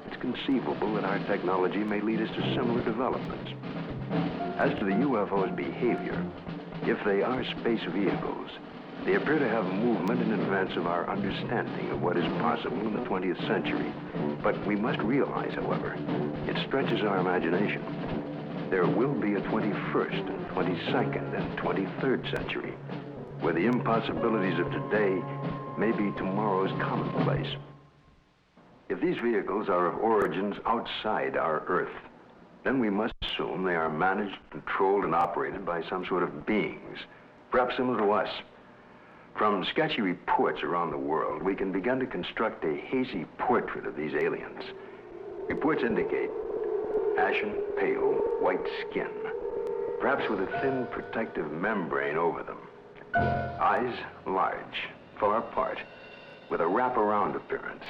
Speaker 1: it's conceivable that our technology may lead us to similar developments. As to the UFO's behavior, if they are space vehicles, they appear to have movement in advance of our understanding of what is possible in the 20th century. But we must realize, however, it stretches our imagination. There will be a 21st and 22nd and 23rd century, where the impossibilities of today may be tomorrow's commonplace. If these vehicles are of origins outside our Earth, then we must assume they are managed, controlled, and operated by some sort of beings, perhaps similar to us. From sketchy reports around the world, we can begin to construct a hazy portrait of these aliens. Reports indicate ashen, pale, white skin, perhaps with a thin protective membrane over them. Eyes large, far apart, with a wraparound appearance.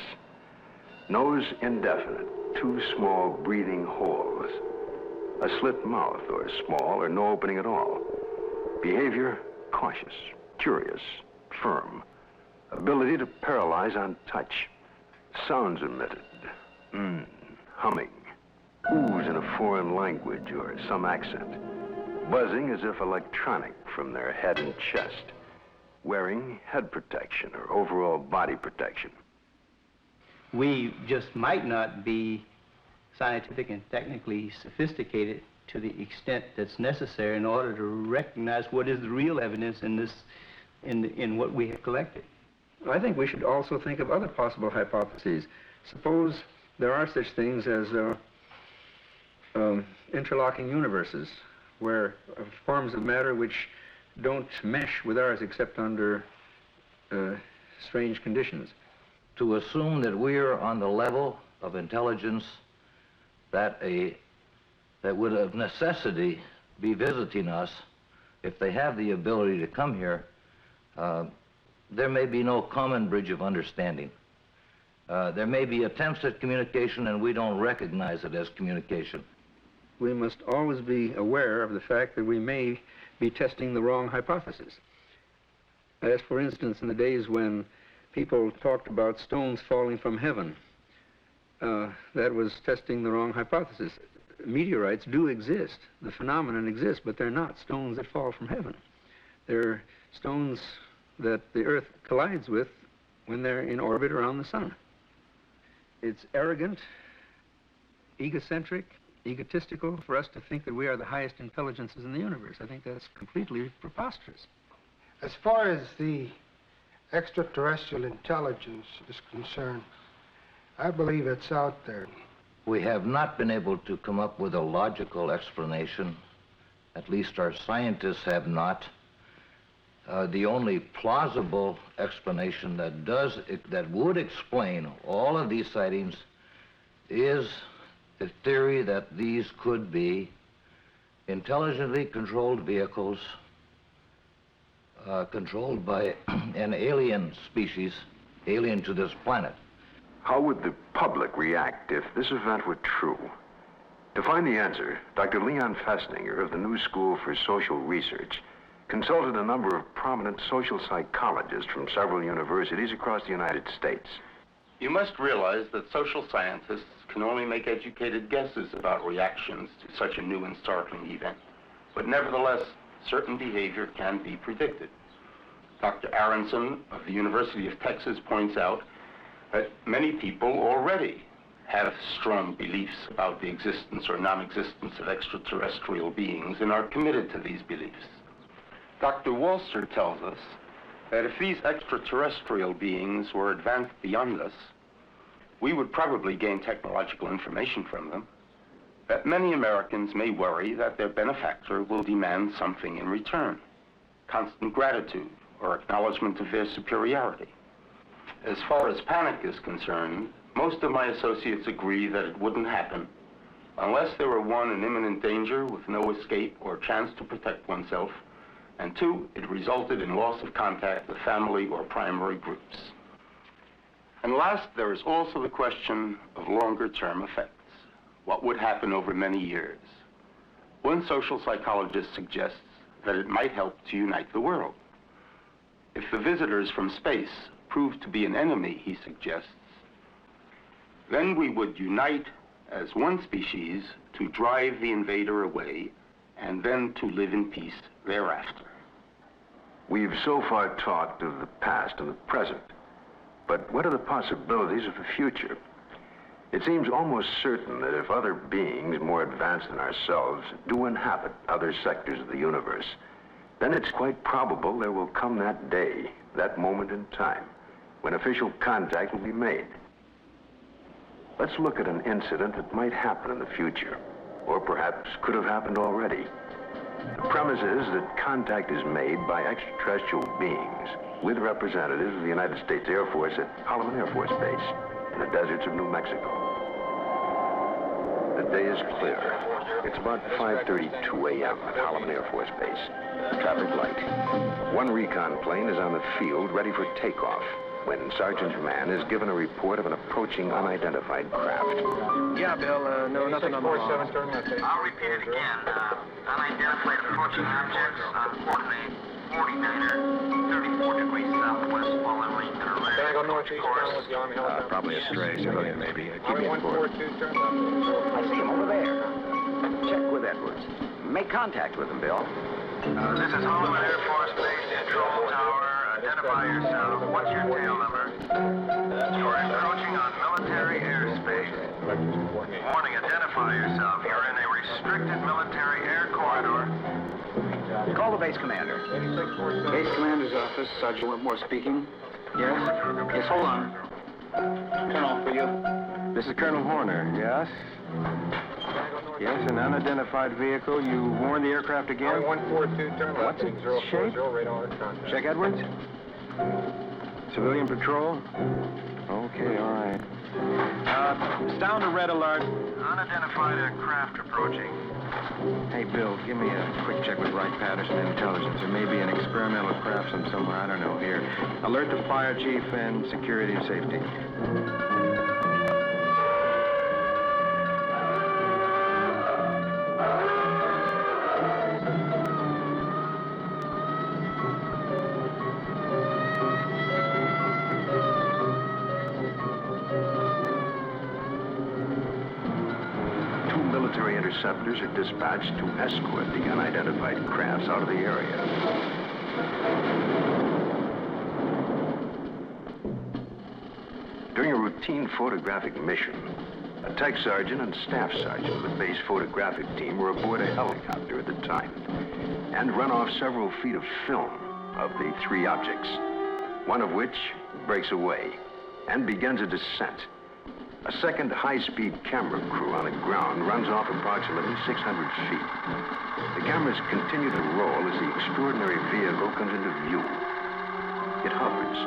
Speaker 1: Nose indefinite, 2 small breathing holes. A slit mouth, or small or no opening at all. Behavior, cautious, curious, firm. Ability to paralyze on touch. Sounds emitted. Humming. Oohs in a foreign language or some accent. Buzzing as if electronic from their head and chest. Wearing head protection or overall body protection.
Speaker 12: We just might not be scientific and technically sophisticated to the extent that's necessary in order to recognize what is the real evidence in what we have collected.
Speaker 18: I think we should also think of other possible hypotheses. Suppose there are such things as interlocking universes, where forms of matter which don't mesh with ours except under strange conditions.
Speaker 16: To assume that we're on the level of intelligence that would of necessity be visiting us, if they have the ability to come here, there may be no common bridge of understanding. There may be attempts at communication and we don't recognize it as communication.
Speaker 18: We must always be aware of the fact that we may be testing the wrong hypothesis. As for instance, in the days when people talked about stones falling from heaven, that was testing the wrong hypothesis.
Speaker 17: meteorites do exist. The phenomenon exists, but they're not stones that fall from heaven. They're stones that the Earth collides with when they're in orbit around the sun. It's arrogant, egocentric, egotistical for us to think that we are the highest intelligences in the universe. I think that's completely preposterous.
Speaker 19: As far as the extraterrestrial intelligence is concerned, I believe it's out there.
Speaker 16: We have not been able to come up with a logical explanation. At least our scientists have not. The only plausible explanation that would explain all of these sightings is the theory that these could be intelligently controlled vehicles controlled by an alien species, alien to this planet.
Speaker 1: How would the public react if this event were true? To find the answer, Dr. Leon Festinger of the New School for Social Research consulted a number of prominent social psychologists from several universities across the United States.
Speaker 20: You must realize that social scientists can only make educated guesses about reactions to such a new and startling event. But nevertheless, certain behavior can be predicted. Dr. Aronson of the University of Texas points out that many people already have strong beliefs about the existence or non-existence of extraterrestrial beings and are committed to these beliefs. Dr. Walser tells us that if these extraterrestrial beings were advanced beyond us, we would probably gain technological information from them, that many Americans may worry that their benefactor will demand something in return, constant gratitude or acknowledgement of their superiority. As far as panic is concerned, most of my associates agree that it wouldn't happen unless there were, one, an imminent danger with no escape or chance to protect oneself, and two, it resulted in loss of contact with family or primary groups. And last, there is also the question of longer-term effects. What would happen over many years? One social psychologist suggests that it might help to unite the world. If the visitors from space prove to be an enemy, he suggests, then we would unite as one species to drive the invader away and then to live in peace thereafter.
Speaker 1: We've so far talked of the past and the present, but what are the possibilities of the future? It seems almost certain that if other beings more advanced than ourselves do inhabit other sectors of the universe, then it's quite probable there will come that day, that moment in time, when official contact will be made. Let's look at an incident that might happen in the future, or perhaps could have happened already. The premise is that contact is made by extraterrestrial beings with representatives of the United States Air Force at Holloman Air Force Base in the deserts of New Mexico. The day is clear. It's about 5:32 a.m. at Holloman Air Force Base. Traffic light. One recon plane is on the field ready for takeoff when Sergeant Mann is given a report of an approaching unidentified craft.
Speaker 24: Yeah, Bill, no, nothing on the lawn.
Speaker 25: I'll repeat it again. Unidentified approaching objects on coordinate 49er, 34 degrees southwest, following range to the left.
Speaker 24: Can I go northeast with the Army helicopter?
Speaker 21: Probably a stray civilian, maybe. Keep me informed.
Speaker 24: 142, turn left.
Speaker 26: I see him over there. Check with Edwards. Make contact with him, Bill.
Speaker 25: This is Holloman Air Force Base, Control Tower. Identify yourself. What's your tail number? You're encroaching on military airspace. Warning, identify yourself. You're in a restricted military air corridor.
Speaker 26: Call the base commander.
Speaker 24: Base commander's office, Sergeant Whitmore speaking. Yes? Yes, hold on. Colonel, for you.
Speaker 3: This is Colonel Horner, yes? Yes, an unidentified vehicle. You warned the aircraft again?
Speaker 24: 142, turn left.
Speaker 3: What's its shape? Check Edwards. Civilian patrol? Okay, all right. Down to red alert.
Speaker 25: Unidentified aircraft approaching.
Speaker 3: Hey, Bill, give me a quick check with Wright Patterson Intelligence. There may be an experimental craft from somewhere, I don't know, here. Alert the fire chief and security and safety.
Speaker 1: military interceptors are dispatched to escort the unidentified crafts out of the area. During a routine photographic mission, a tech sergeant and staff sergeant of the base photographic team were aboard a helicopter at the time and run off several feet of film of the three objects, one of which breaks away and begins a descent. A second high-speed camera crew on the ground runs off approximately 600 feet. The cameras continue to roll as the extraordinary vehicle comes into view. It hovers,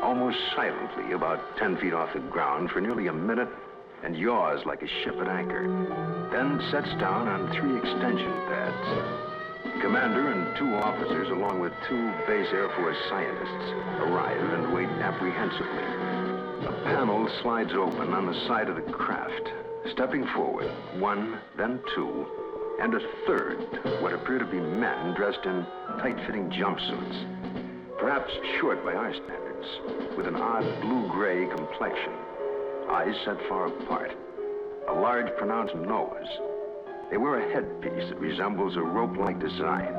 Speaker 1: almost silently, about 10 feet off the ground for nearly a minute and yaws like a ship at anchor, then sets down on 3 extension pads. The commander and 2 officers, along with 2 base Air Force scientists, arrive and wait apprehensively. A panel slides open on the side of the craft. Stepping forward, 1, then 2, and a third, what appear to be men dressed in tight-fitting jumpsuits, perhaps short by our standards, with an odd blue-gray complexion, eyes set far apart, a large pronounced nose. They wear a headpiece that resembles a rope-like design.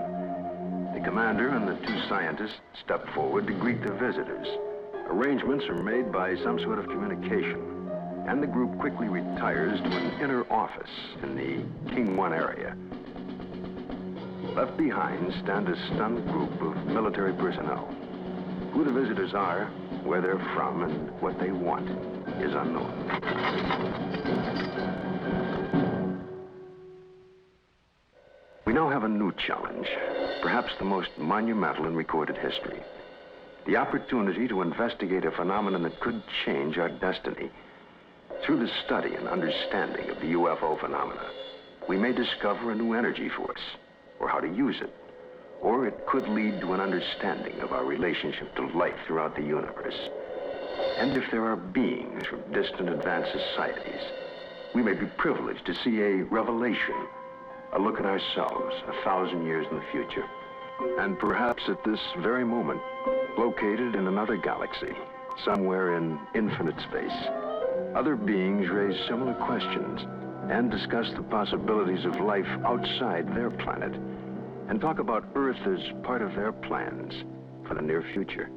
Speaker 1: The commander and the 2 scientists step forward to greet the visitors. Arrangements are made by some sort of communication, and the group quickly retires to an inner office in the King 1 area. Left behind stand a stunned group of military personnel. Who the visitors are, where they're from, and what they want is unknown. We now have a new challenge, perhaps the most monumental in recorded history. The opportunity to investigate a phenomenon that could change our destiny. Through the study and understanding of the UFO phenomena, we may discover a new energy force, or how to use it. Or it could lead to an understanding of our relationship to life throughout the universe. And if there are beings from distant advanced societies, we may be privileged to see a revelation, a look at ourselves 1,000 years in the future. And perhaps at this very moment, located in another galaxy, somewhere in infinite space, other beings raise similar questions and discuss the possibilities of life outside their planet and talk about Earth as part of their plans for the near future.